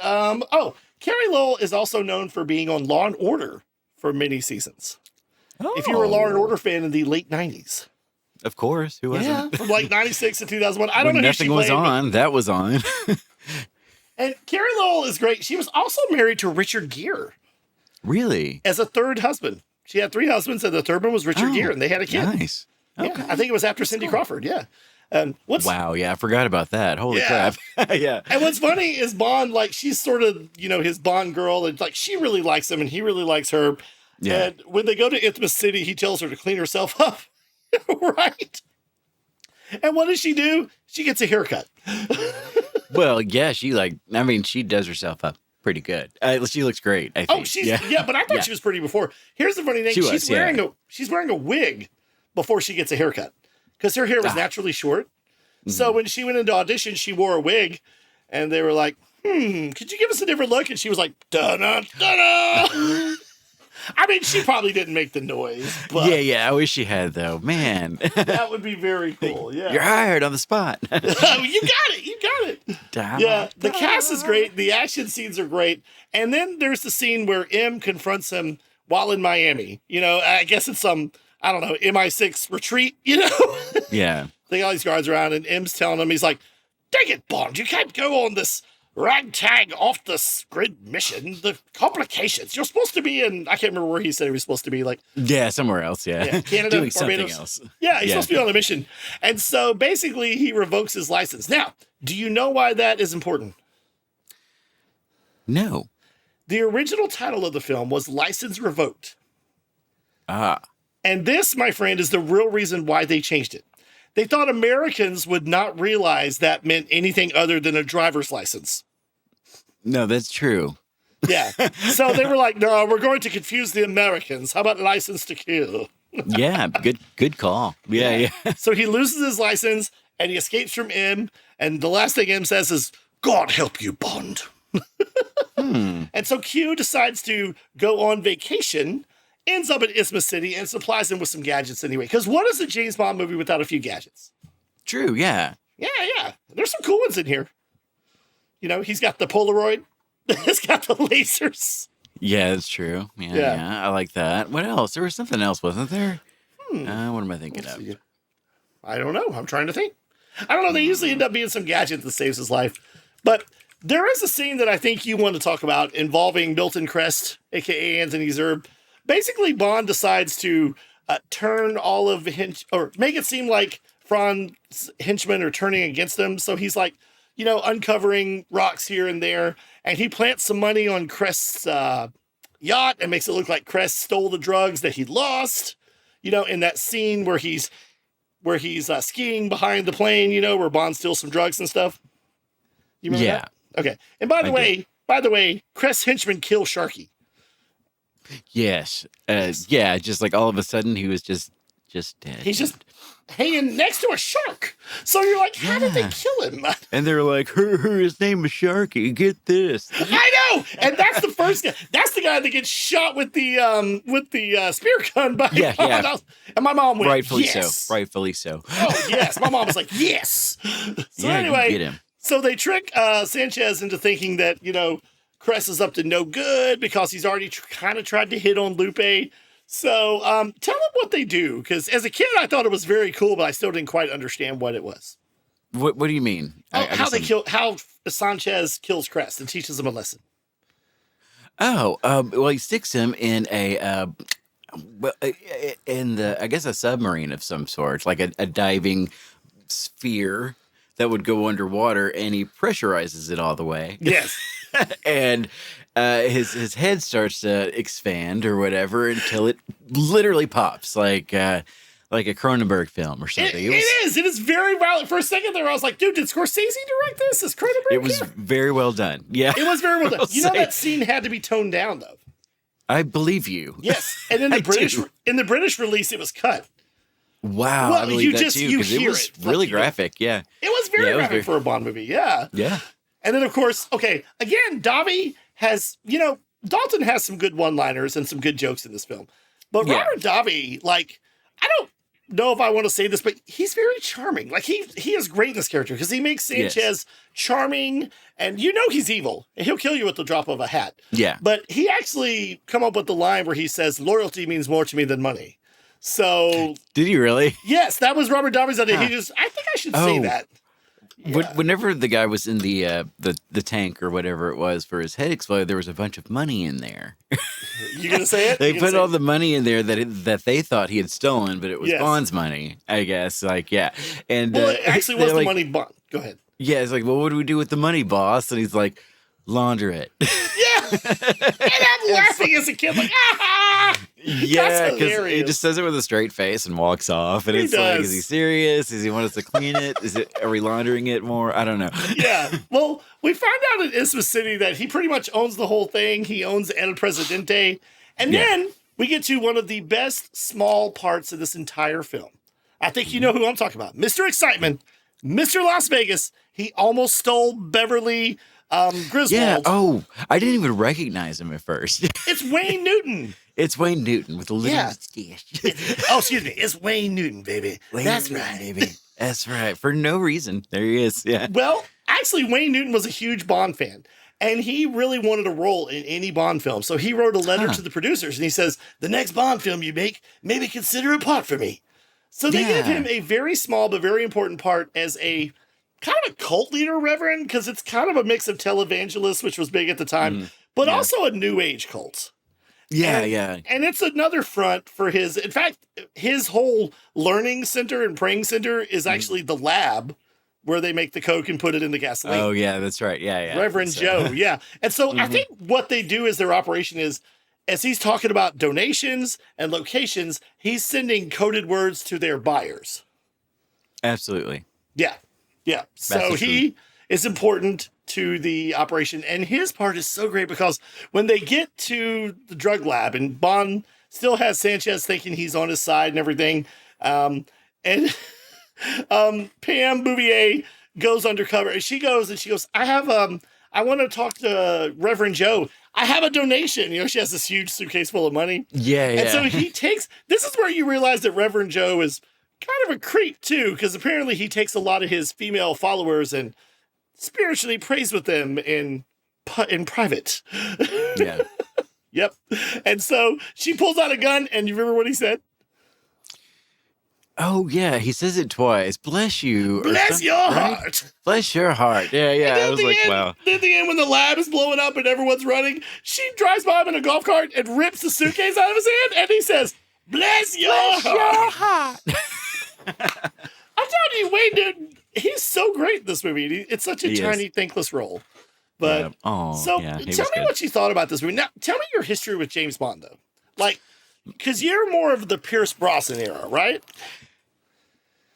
Speaker 1: Carrie Lowell is also known for being on Law and Order for many seasons. If you were a Law and Order fan in the late '90s,
Speaker 3: Of course, who wasn't?
Speaker 1: yeah, from like '96 to 2001. I don't
Speaker 3: When
Speaker 1: know who
Speaker 3: nothing
Speaker 1: she
Speaker 3: was
Speaker 1: played, but-
Speaker 3: on, that was on.
Speaker 1: And Carrie Lowell is great. She was also married to Richard Gere
Speaker 3: Really?
Speaker 1: as a third husband. She had 3 husbands, and the third one was Richard
Speaker 3: Oh,
Speaker 1: Gere, and they had a kid.
Speaker 3: Nice.
Speaker 1: Yeah, I think it was after Cindy Crawford. Yeah. And
Speaker 3: Wow. Yeah, I forgot about that. Holy
Speaker 1: Yeah.
Speaker 3: crap. Yeah.
Speaker 1: And what's funny is Bond, like, she's sort of, his Bond girl, and like she really likes him and he really likes her.
Speaker 3: Yeah.
Speaker 1: And when they go to Intimate City, he tells her to clean herself up. Right. And what does she do? She gets a haircut.
Speaker 3: Well, yeah, she does herself up pretty good. She looks great, I think.
Speaker 1: But I thought she was pretty before. Here's the funny thing. She's wearing a wig before she gets a haircut because her hair was naturally short. So when she went into audition, she wore a wig and they were like, could you give us a different look? And she was like, da-da, da-da. I mean, she probably didn't make the noise, but
Speaker 3: Yeah, I wish she had, though. Man.
Speaker 1: that would be very cool. Yeah.
Speaker 3: You're hired on the spot.
Speaker 1: You got it. Yeah, the cast is great. The action scenes are great. And then there's the scene where M confronts him while in Miami. I guess it's some, I don't know, MI6 retreat,
Speaker 3: Yeah.
Speaker 1: They got all these guards around, and M's telling him, he's like, dang it, Bond, you can't go on this ragtag off the grid mission. The complications. You're supposed to be in, I can't remember where he said he was supposed to be, like,
Speaker 3: Yeah, somewhere else, yeah.
Speaker 1: Canada,
Speaker 3: Doing something
Speaker 1: Barbados.
Speaker 3: else.
Speaker 1: Yeah, he's supposed to be on a mission. And so basically he revokes his license. Now, do you know why that is important?
Speaker 3: No.
Speaker 1: The original title of the film was License Revoked.
Speaker 3: Ah.
Speaker 1: And this, my friend, is the real reason why they changed it. They thought Americans would not realize that meant anything other than a driver's license.
Speaker 3: No, that's true.
Speaker 1: Yeah. So they were like, no, we're going to confuse the Americans. How about license to kill?
Speaker 3: Yeah, good call. Yeah.
Speaker 1: So he loses his license and he escapes from M. And the last thing M says is, God help you, Bond. And so Q decides to go on vacation, ends up in Isthmus City, and supplies him with some gadgets anyway. Because what is a James Bond movie without a few gadgets?
Speaker 3: True, yeah.
Speaker 1: Yeah. There's some cool ones in here. He's got the Polaroid. He's got the lasers.
Speaker 3: Yeah, that's true. Yeah, I like that. What else? There was something else, wasn't there? What am I thinking of?
Speaker 1: I don't know. I'm trying to think. I don't know. They usually end up being some gadget that saves his life. But there is a scene that I think you want to talk about involving Milton Crest, a.k.a. Anthony Zerbe. Basically, Bond decides to turn all of or make it seem like Fran's henchmen are turning against him. So he's like, uncovering rocks here and there. And he plants some money on Crest's yacht and makes it look like Crest stole the drugs that he lost. In that scene where he's skiing behind the plane, where Bond steals some drugs and stuff. You remember that? Okay. And by the way, Crest's henchmen kill Sharky.
Speaker 3: Yes. Yeah, just like all of a sudden he was just dead.
Speaker 1: He's just hanging next to a shark. So you're like, how did they kill him?
Speaker 3: And they're like, his name is Sharky. Get this.
Speaker 1: I know. And that's the first guy. That's the guy that gets shot with the spear gun by
Speaker 3: Yeah.
Speaker 1: And my mom went,
Speaker 3: Rightfully
Speaker 1: yes.
Speaker 3: so. Rightfully so.
Speaker 1: Oh, yes. My mom was like, yes. So
Speaker 3: Yeah,
Speaker 1: anyway,
Speaker 3: get him.
Speaker 1: so they trick Sanchez into thinking that, Crest is up to no good because he's already kind of tried to hit on Lupe. So tell them what they do, because as a kid, I thought it was very cool, but I still didn't quite understand what it was.
Speaker 3: What do you mean?
Speaker 1: How Sanchez kills Crest and teaches him a lesson.
Speaker 3: Oh, well, he sticks him in I guess a submarine of some sort, like a diving sphere that would go underwater, and he pressurizes it all the way.
Speaker 1: Yes.
Speaker 3: And his head starts to expand or whatever until it literally pops like a Cronenberg film or something.
Speaker 1: It is very violent. For a second there, I was like, dude, did Scorsese direct this? Is Cronenberg?
Speaker 3: It was very well done. Yeah.
Speaker 1: It was very well done. You know, that scene had to be toned down, though.
Speaker 3: I believe you.
Speaker 1: Yes. And in the British release, it was cut.
Speaker 3: Wow.
Speaker 1: Well,
Speaker 3: I believe that too,
Speaker 1: you
Speaker 3: because it
Speaker 1: hear
Speaker 3: was really graphic. Yeah.
Speaker 1: It was very graphic for a Bond movie. Yeah.
Speaker 3: Yeah.
Speaker 1: And then, of course, okay, again, Davi has, Dalton has some good one-liners and some good jokes in this film. But Robert Davi, like, I don't know if I want to say this, but he's very charming. Like, he is great in this character because he makes Sanchez charming, and he's evil. And he'll kill you at the drop of a hat.
Speaker 3: Yeah.
Speaker 1: But he actually come up with the line where he says, loyalty means more to me than money. So.
Speaker 3: Did you really?
Speaker 1: Yes, that was Robert Davi's idea. I think I should say that. Yeah.
Speaker 3: Whenever the guy was in the tank or whatever it was for his head exploded, there was a bunch of money in there.
Speaker 1: You gonna say it?
Speaker 3: They put all the money in there that they thought he had stolen, but it was Bond's money, I guess. Like, yeah. And
Speaker 1: it actually was the money Bond. Go ahead.
Speaker 3: Yeah, it's like, well, what do we do with the money, boss? And he's like, launder it.
Speaker 1: Yeah. And I'm laughing as a kid, like, ah!
Speaker 3: Yeah, because he just says it with a straight face and walks off. And it's like, is he serious? Does he want us to clean it? Are we laundering it more? I don't know.
Speaker 1: Yeah. Well, we find out in Isthmus City that he pretty much owns the whole thing. He owns El Presidente. And then we get to one of the best small parts of this entire film. I think you know who I'm talking about. Mr. Excitement, Mr. Las Vegas. He almost stole Beverly Griswold.
Speaker 3: Yeah. Oh, I didn't even recognize him at first.
Speaker 1: It's Wayne Newton.
Speaker 3: It's Wayne Newton with a little mustache.
Speaker 1: Excuse me. It's Wayne Newton, baby. That's right,
Speaker 3: baby. That's right. For no reason. There he is. Yeah.
Speaker 1: Well, actually, Wayne Newton was a huge Bond fan, and he really wanted a role in any Bond film. So he wrote a letter to the producers, and he says, the next Bond film you make, maybe consider a part for me. So they give him a very small but very important part as a kind of a cult leader, Reverend, because it's kind of a mix of televangelists, which was big at the time, but also a New Age cult.
Speaker 3: Yeah,
Speaker 1: And it's another front for in fact, his whole learning center and praying center is actually the lab where they make the coke and put it in the gasoline.
Speaker 3: Oh, yeah, that's right. Yeah.
Speaker 1: Reverend Joe, yeah. And so I think what they do is their operation is, as he's talking about donations and locations, he's sending coded words to their buyers.
Speaker 3: Absolutely.
Speaker 1: Yeah. So he is important to the operation, and his part is so great because when they get to the drug lab and Bond still has Sanchez thinking he's on his side and everything, and Pam Bouvier goes undercover, and she goes, I want to talk to Reverend Joe. I have a donation. She has this huge suitcase full of money.
Speaker 3: Yeah.
Speaker 1: And so this is where you realize that Reverend Joe is kind of a creep too, because apparently he takes a lot of his female followers and spiritually prays with them in private.
Speaker 3: Yeah.
Speaker 1: Yep. And so she pulls out a gun, and you remember what he said?
Speaker 3: Oh, yeah. He says it twice. Bless you.
Speaker 1: Bless your heart.
Speaker 3: Bless your heart. Yeah. I was like, wow.
Speaker 1: At the end, when the lab is blowing up and everyone's running, she drives by him in a golf cart and rips the suitcase out of his hand, and he says, bless your heart. I'm telling you, Wayne Newton, he's so great in this movie. It's such a tiny, thankless role. But tell me what you thought about this movie. Now, tell me your history with James Bond, though. Like, because you're more of the Pierce Brosnan era, right?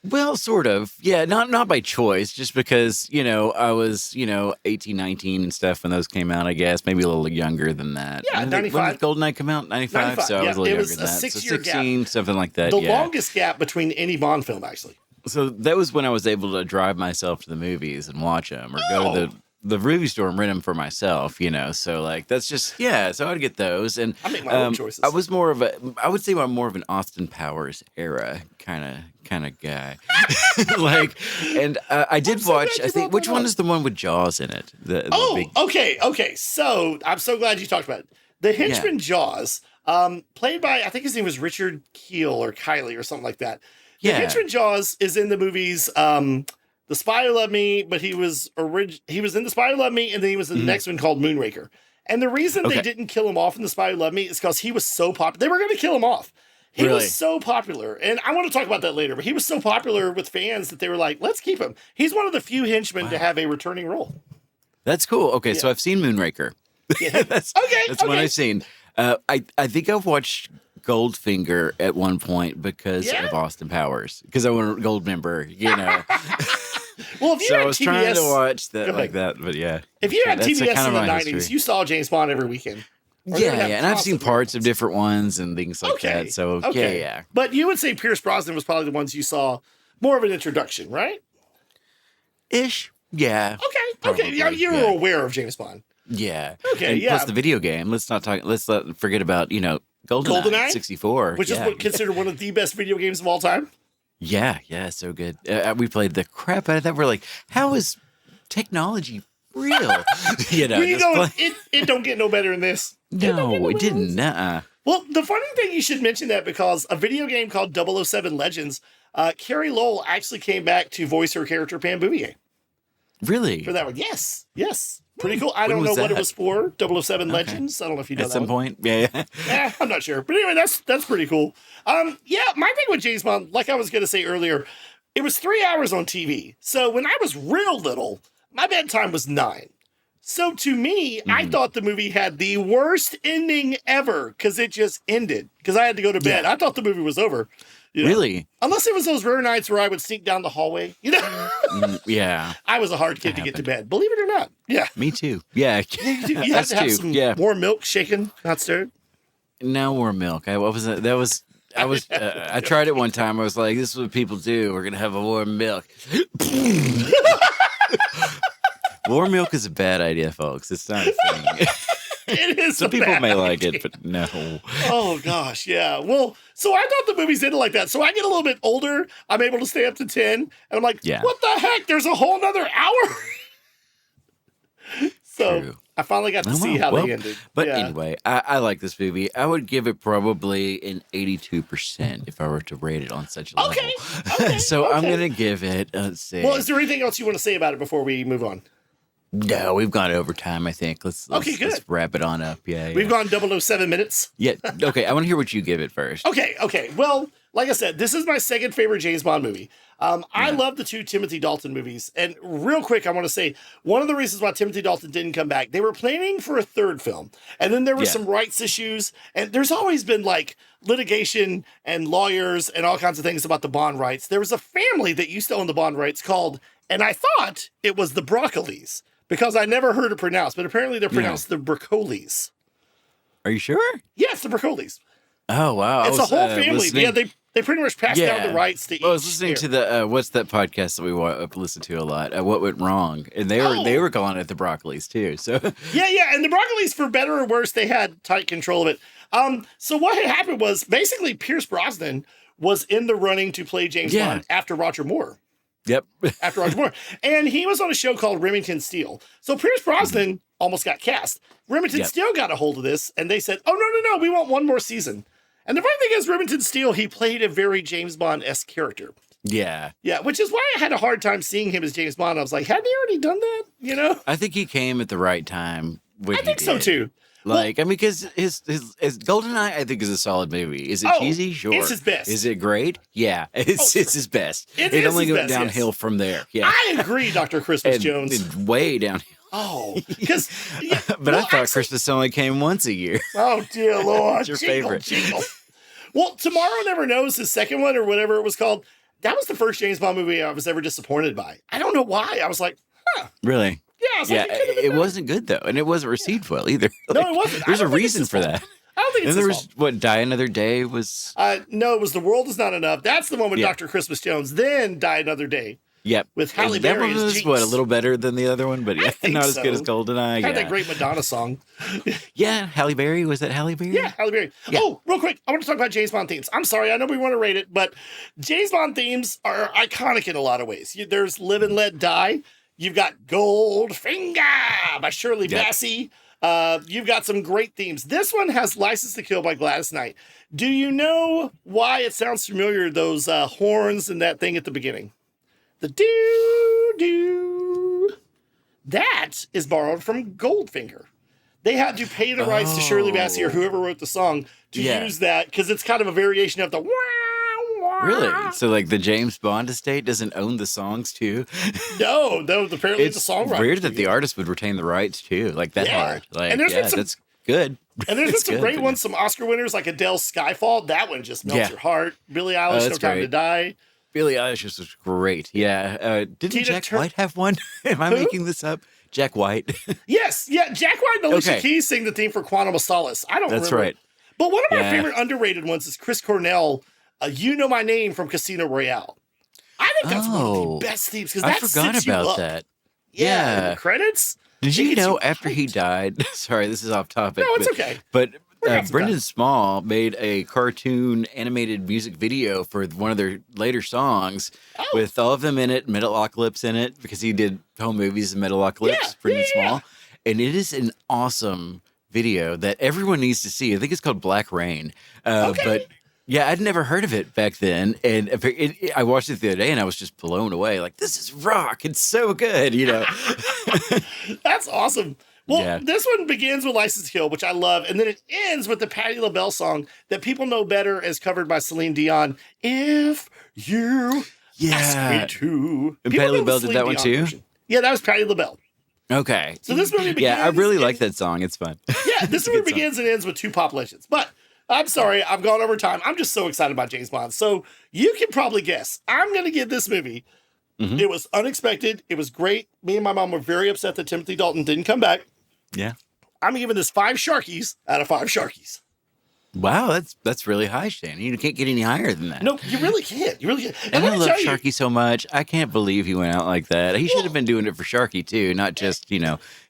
Speaker 3: Well, sort of. Yeah, not by choice, just because, I was, 18, 19 and stuff when those came out, I guess. Maybe a little younger than that.
Speaker 1: Yeah, 95.
Speaker 3: When did GoldenEye come out? 95? So I was a little younger than that. So 16, something like that,
Speaker 1: The longest gap between any Bond film, actually.
Speaker 3: So that was when I was able to drive myself to the movies and watch them, or go to the movie store and rent them for myself, So like that's just So I'd get those, and
Speaker 1: I make my own choices.
Speaker 3: I would say I'm more of an Austin Powers era kind of guy. And I did watch. I think which one is the one with Jaws in it?
Speaker 1: Okay. So I'm so glad you talked about it. The henchman Jaws, played by I think his name was Richard Keel or Kiley or something like that. The henchman Jaws is in the movies. The Spy Who Loved Me, but he was in The Spy Who Loved Me, and then he was in the next one called Moonraker. And the reason they didn't kill him off in The Spy Who Loved Me is because he was so popular. They were going to kill him off. He was so popular, and I want to talk about that later, but he was so popular with fans that they were like, let's keep him. He's one of the few henchmen to have a returning role.
Speaker 3: That's cool. Okay, so I've seen Moonraker.
Speaker 1: Yeah.
Speaker 3: That's one I've seen. I think I've watched Goldfinger at one point because of Austin Powers, because I was a Gold member,
Speaker 1: Well, if you had
Speaker 3: I was
Speaker 1: TBS,
Speaker 3: trying to watch that like that, but
Speaker 1: if you had
Speaker 3: that's
Speaker 1: TBS
Speaker 3: kind
Speaker 1: in
Speaker 3: of
Speaker 1: the
Speaker 3: my
Speaker 1: 90s,
Speaker 3: history.
Speaker 1: you saw James Bond every weekend.
Speaker 3: And I've seen parts of different ones and things like that. So yeah.
Speaker 1: But you would say Pierce Brosnan was probably the ones you saw more of an introduction, right?
Speaker 3: Ish. Yeah.
Speaker 1: Okay. You were aware of James Bond.
Speaker 3: Yeah.
Speaker 1: Okay.
Speaker 3: And plus the video game. Let's not forget about GoldenEye 64,
Speaker 1: which is considered one of the best video games of all time.
Speaker 3: Yeah, so good. We played the crap out of that. We're like, how is technology real?
Speaker 1: It don't get no better than this.
Speaker 3: No, it didn't.
Speaker 1: Well, the funny thing, you should mention that because a video game called 007 Legends, Carrie Lowell actually came back to voice her character Pam Bouvier.
Speaker 3: Really?
Speaker 1: For that one, yes. Pretty cool. I don't know what it was for. 007 Legends. I don't know if you know
Speaker 3: at some point. Yeah.
Speaker 1: I'm not sure. But anyway, that's pretty cool. My thing with James Bond, like I was going to say earlier, it was 3 hours on TV. So when I was real little, my bedtime was 9. So to me, I thought the movie had the worst ending ever because it just ended. Because I had to go to bed. I thought the movie was over.
Speaker 3: Really?
Speaker 1: Unless it was those rare nights where I would sneak down the hallway.
Speaker 3: Yeah.
Speaker 1: I was a hard kid to get to bed. Believe it or not. Yeah.
Speaker 3: Me too. Yeah.
Speaker 1: You have to have some warm milk shaken, not stirred.
Speaker 3: No warm milk. I tried it one time. I was like, this is what people do. We're going to have a warm milk. Warm milk is a bad idea, folks. It's not a thing.
Speaker 1: It is.
Speaker 3: Some people may like it, but no.
Speaker 1: Oh, gosh. Yeah. Well, so I thought the movies ended like that. So I get a little bit older. I'm able to stay up to 10. And I'm like, what the heck? There's a whole nother hour. So true. I finally got to see how they ended.
Speaker 3: But anyway, I like this movie. I would give it probably an 82% if I were to rate it on such a level.
Speaker 1: Okay.
Speaker 3: So I'm going to give it, let's see.
Speaker 1: Well, is there anything else you want to say about it before we move on?
Speaker 3: No, we've gone over time, I think. Let's wrap it on up. Yeah.
Speaker 1: We've gone 007 minutes.
Speaker 3: Yeah. Okay. I want to hear what you give it first.
Speaker 1: Okay. Well, like I said, this is my second favorite James Bond movie. I love the 2 Timothy Dalton movies. And real quick, I want to say one of the reasons why Timothy Dalton didn't come back, they were planning for a third film. And then there were some rights issues. And there's always been like litigation and lawyers and all kinds of things about the Bond rights. There was a family that used to own the Bond rights called, and I thought it was the Broccolis. Because I never heard it pronounced, but apparently they're pronounced the Broccolis.
Speaker 3: Are you sure?
Speaker 1: Yes, the Broccolis.
Speaker 3: Oh, wow.
Speaker 1: It's a whole family. Yeah, they pretty much passed down the rights to each.
Speaker 3: I was listening to the, what's that podcast that we listen to a lot? What Went Wrong? And they were calling it the Broccolis too. So
Speaker 1: Yeah. And the Broccolis, for better or worse, they had tight control of it. So what had happened was basically Pierce Brosnan was in the running to play James Bond after Roger Moore.
Speaker 3: Yep.
Speaker 1: After Roger Moore. And he was on a show called Remington Steele. So Pierce Brosnan almost got cast. Remington Steele got a hold of this, and they said, oh, no, we want one more season. And the funny thing is, Remington Steele, he played a very James Bond-esque character.
Speaker 3: Yeah.
Speaker 1: Yeah, which is why I had a hard time seeing him as James Bond. I was like, hadn't he already done that?
Speaker 3: I think he came at the right time.
Speaker 1: I think so, too.
Speaker 3: Because his GoldenEye, I think, is a solid movie. Is it cheesy? Sure.
Speaker 1: It's his best.
Speaker 3: Is it great? Yeah, it's his best. It only went downhill from there. Yeah,
Speaker 1: I agree, Dr. Christmas Jones.
Speaker 3: Way downhill.
Speaker 1: Oh, because.
Speaker 3: But I thought Christmas only came once a year.
Speaker 1: Oh, dear Lord.
Speaker 3: What's your favorite?
Speaker 1: Jingle. Well, Tomorrow Never Knows, his second one, or whatever it was called, that was the first James Bond movie I was ever disappointed by. I don't know why. I was like,
Speaker 3: Really?
Speaker 1: Yeah,
Speaker 3: it wasn't good though, and it wasn't received well either.
Speaker 1: No, it wasn't.
Speaker 3: There's a reason for that.
Speaker 1: I don't think it's his fault.
Speaker 3: Die Another Day was.
Speaker 1: No, it was The World Is Not Enough. That's the one with Dr. Christmas Jones. Then Die Another Day.
Speaker 3: Yep.
Speaker 1: With Halle
Speaker 3: And that
Speaker 1: Berry
Speaker 3: one
Speaker 1: as
Speaker 3: was
Speaker 1: Jinx.
Speaker 3: a little better than the other one, but yeah,
Speaker 1: think
Speaker 3: not as good
Speaker 1: so.
Speaker 3: as GoldenEye.
Speaker 1: Had
Speaker 3: Yeah.
Speaker 1: that great Madonna song.
Speaker 3: Yeah, Halle Berry. Was that Halle Berry?
Speaker 1: Yeah, Halle Berry.
Speaker 3: Yeah.
Speaker 1: Oh, real quick, I want to talk about James Bond themes. I'm sorry, I know we want to rate it, but James Bond themes are iconic in a lot of ways. There's Live and Let Die. You've got Goldfinger by Shirley
Speaker 3: Yep.
Speaker 1: Bassey. You've got some great themes. This one has License to Kill by Gladys Knight. Do you know why it sounds familiar, those horns and that thing at the beginning? The doo-doo. That is borrowed from Goldfinger. They had to pay the rights to Shirley Bassey or whoever wrote the song to use that because it's kind of a variation of the wah, wah.
Speaker 3: Really? So, like, the James Bond estate doesn't own the songs, too?
Speaker 1: No, apparently
Speaker 3: It's
Speaker 1: the songwriter.
Speaker 3: weird that the artist would retain the rights, too. Like, that
Speaker 1: Yeah.
Speaker 3: hard. Like,
Speaker 1: And there's been
Speaker 3: yeah,
Speaker 1: some-
Speaker 3: that's good.
Speaker 1: And there's been
Speaker 3: It's
Speaker 1: some
Speaker 3: good,
Speaker 1: great
Speaker 3: but-
Speaker 1: ones, some Oscar winners like Adele's Skyfall. That one just melts
Speaker 3: Yeah.
Speaker 1: your heart. Billie Eilish, No
Speaker 3: that's
Speaker 1: Time to
Speaker 3: great.
Speaker 1: Die.
Speaker 3: Billie Eilish was great. Yeah. Didn't
Speaker 1: Tina
Speaker 3: Jack
Speaker 1: Tur-
Speaker 3: White have one? Am I
Speaker 1: Who?
Speaker 3: making this up? Jack White.
Speaker 1: Yes, yeah, Jack White and Alicia
Speaker 3: Okay.
Speaker 1: Keys sing the theme for Quantum of Solace. I don't
Speaker 3: That's
Speaker 1: remember.
Speaker 3: right.
Speaker 1: But one of my
Speaker 3: Yeah.
Speaker 1: favorite underrated ones is Chris Cornell, You Know My Name from Casino Royale. I think that's one of
Speaker 3: Oh.
Speaker 1: the best themes because
Speaker 3: I
Speaker 1: that
Speaker 3: forgot
Speaker 1: sets you
Speaker 3: about
Speaker 1: up.
Speaker 3: that.
Speaker 1: Yeah,
Speaker 3: Yeah.
Speaker 1: the credits.
Speaker 3: Did
Speaker 1: It
Speaker 3: you
Speaker 1: gets
Speaker 3: know
Speaker 1: you
Speaker 3: after he
Speaker 1: hyped.
Speaker 3: died? Sorry, this is off topic.
Speaker 1: No, it's
Speaker 3: but,
Speaker 1: okay.
Speaker 3: But
Speaker 1: We're having some
Speaker 3: Brendan
Speaker 1: time.
Speaker 3: Small made a cartoon animated music video for one of their later songs
Speaker 1: Oh.
Speaker 3: with all of them in it, Metalocalypse in it, because he did home movies and Metalocalypse,
Speaker 1: Yeah,
Speaker 3: Brendan
Speaker 1: yeah, yeah.
Speaker 3: Small. And it is an awesome video that everyone needs to see. I think it's called Black Rain.
Speaker 1: Okay.
Speaker 3: But yeah, I'd never heard of it back then. And I watched it the other day and I was just blown away. Like, this is rock. It's so good, you know?
Speaker 1: That's awesome. Well,
Speaker 3: Yeah.
Speaker 1: this one begins with License to Kill, which I love, and then it ends with the Patti LaBelle song that people know better as covered by Celine Dion. If you ask me to.
Speaker 3: And
Speaker 1: People
Speaker 3: Patti
Speaker 1: know the
Speaker 3: LaBelle did
Speaker 1: Celine
Speaker 3: that one
Speaker 1: Dion
Speaker 3: too?
Speaker 1: version. Yeah, that was Patti LaBelle.
Speaker 3: Okay.
Speaker 1: So this movie begins.
Speaker 3: Yeah, I really
Speaker 1: and-
Speaker 3: like that song. It's fun.
Speaker 1: Yeah, this
Speaker 3: It's a
Speaker 1: movie
Speaker 3: good song.
Speaker 1: begins and ends with two pop legends. But I'm sorry, I've gone over time. I'm just so excited about James Bond. So you can probably guess. I'm going to give this movie.
Speaker 3: Mhm.
Speaker 1: It was unexpected. It was great. Me and my mom were very upset that Timothy Dalton didn't come back.
Speaker 3: Yeah.
Speaker 1: I'm giving this 5 Sharkies out of 5 Sharkies.
Speaker 3: Wow, that's really high, Shannon. You can't get any higher than that.
Speaker 1: No, you really can't. You really can't.
Speaker 3: And
Speaker 1: let
Speaker 3: I
Speaker 1: me
Speaker 3: love
Speaker 1: tell you-
Speaker 3: Sharky so much. I can't believe he went out like that. He should have been doing it for Sharky too, not just,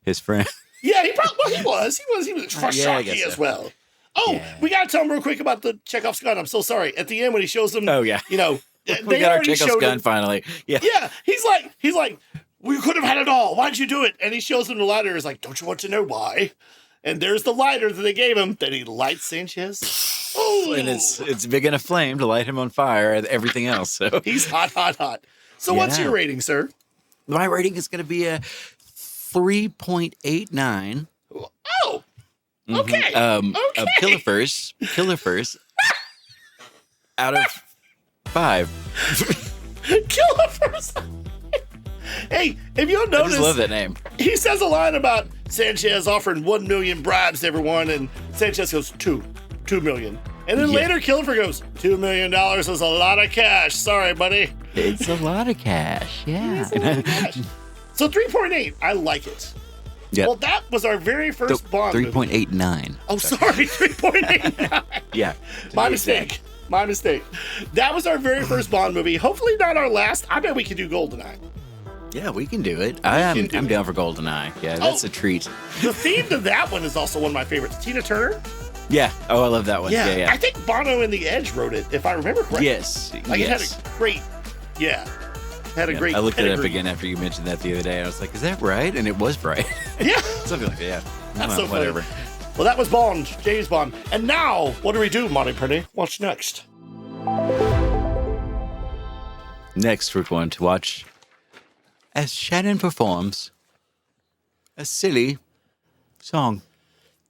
Speaker 3: his friend.
Speaker 1: Yeah, he probably he was. He was for
Speaker 3: Yeah, I
Speaker 1: Sharky
Speaker 3: guess
Speaker 1: as
Speaker 3: so.
Speaker 1: well. Oh,
Speaker 3: Yeah.
Speaker 1: we got to tell him real quick about the Chekhov's gun. I'm so sorry. At the end when he shows them,
Speaker 3: Oh, yeah.
Speaker 1: you know,
Speaker 3: We
Speaker 1: they
Speaker 3: got our
Speaker 1: already
Speaker 3: Chekhov's
Speaker 1: showed
Speaker 3: gun
Speaker 1: him.
Speaker 3: finally. Yeah.
Speaker 1: Yeah, he's like, we could have had it all. Why'd you do it? And he shows him the lighter. He's like, don't you want to know why? And there's the lighter that they gave him. Then he lights Sanchez. Oh,
Speaker 3: And it's big enough flame to light him on fire and everything else. So
Speaker 1: he's hot, hot, hot. So what's
Speaker 3: Yeah.
Speaker 1: your rating, sir?
Speaker 3: my rating is going to be a 3.89.
Speaker 1: Oh, okay.
Speaker 3: A
Speaker 1: Okay.
Speaker 3: Killifers out of 5.
Speaker 1: Kill him first. Hey, if you'll
Speaker 3: I
Speaker 1: notice,
Speaker 3: just love that name.
Speaker 1: he says a line about Sanchez offering 1 million bribes to everyone, and Sanchez goes 2 million. And then
Speaker 3: Yeah.
Speaker 1: later Killifer goes, $2 million is a lot of cash. Sorry, buddy.
Speaker 3: It's a lot of cash. Yeah.
Speaker 1: It's a lot of cash. So 3.8, I like it.
Speaker 3: Yep.
Speaker 1: Well, that was our very first Bond movie.
Speaker 3: 3.89.
Speaker 1: Oh, sorry, 3.89.
Speaker 3: Yeah.
Speaker 1: My mistake. My mistake. That was our very first Bond movie. Hopefully not our last. I bet we could do GoldenEye.
Speaker 3: Yeah, we can do it.
Speaker 1: can do
Speaker 3: I'm
Speaker 1: it.
Speaker 3: down for GoldenEye. Yeah, that's
Speaker 1: Oh.
Speaker 3: a treat.
Speaker 1: The theme to that one is also one of my favorites. Tina Turner.
Speaker 3: Yeah. Oh, I love that one. Yeah, yeah.
Speaker 1: I think Bono and the Edge wrote it, if I remember correctly.
Speaker 3: Yes.
Speaker 1: Like
Speaker 3: yes.
Speaker 1: it had a great, had a
Speaker 3: Yeah,
Speaker 1: great
Speaker 3: I looked it up
Speaker 1: pedigree.
Speaker 3: again after you mentioned that the other day. And I was like, is that right? And it was right.
Speaker 1: Yeah.
Speaker 3: Something like that. Yeah.
Speaker 1: That's
Speaker 3: Well,
Speaker 1: so
Speaker 3: whatever.
Speaker 1: funny. Well, that was Bond, James Bond. And now, what do we do, Monty Penny? What's next?
Speaker 3: Next, we're going to watch as Shannon performs a silly song.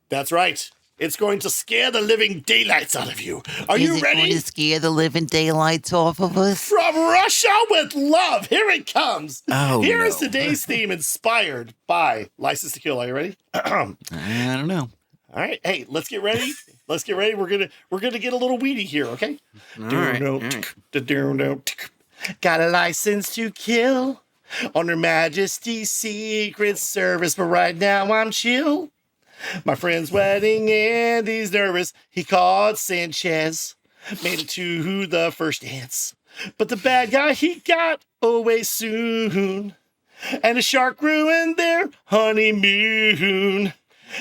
Speaker 1: That's right. It's going to scare the living daylights out of you. Are you ready?
Speaker 3: scare the living daylights off of us?
Speaker 1: From Russia with Love. Here it comes.
Speaker 3: Oh,
Speaker 1: Here is
Speaker 3: no.
Speaker 1: today's theme inspired by License to Kill. Are you ready?
Speaker 3: I don't know.
Speaker 1: All right. Hey, let's get ready. Let's get ready. We're gonna get a little weedy here, okay? Got a license to kill on Her Majesty's Secret Service, but right now I'm chill. My friend's wedding and he's nervous. He called Sanchez. made it to the first dance. But the bad guy, he got away soon. And a shark ruined their honeymoon.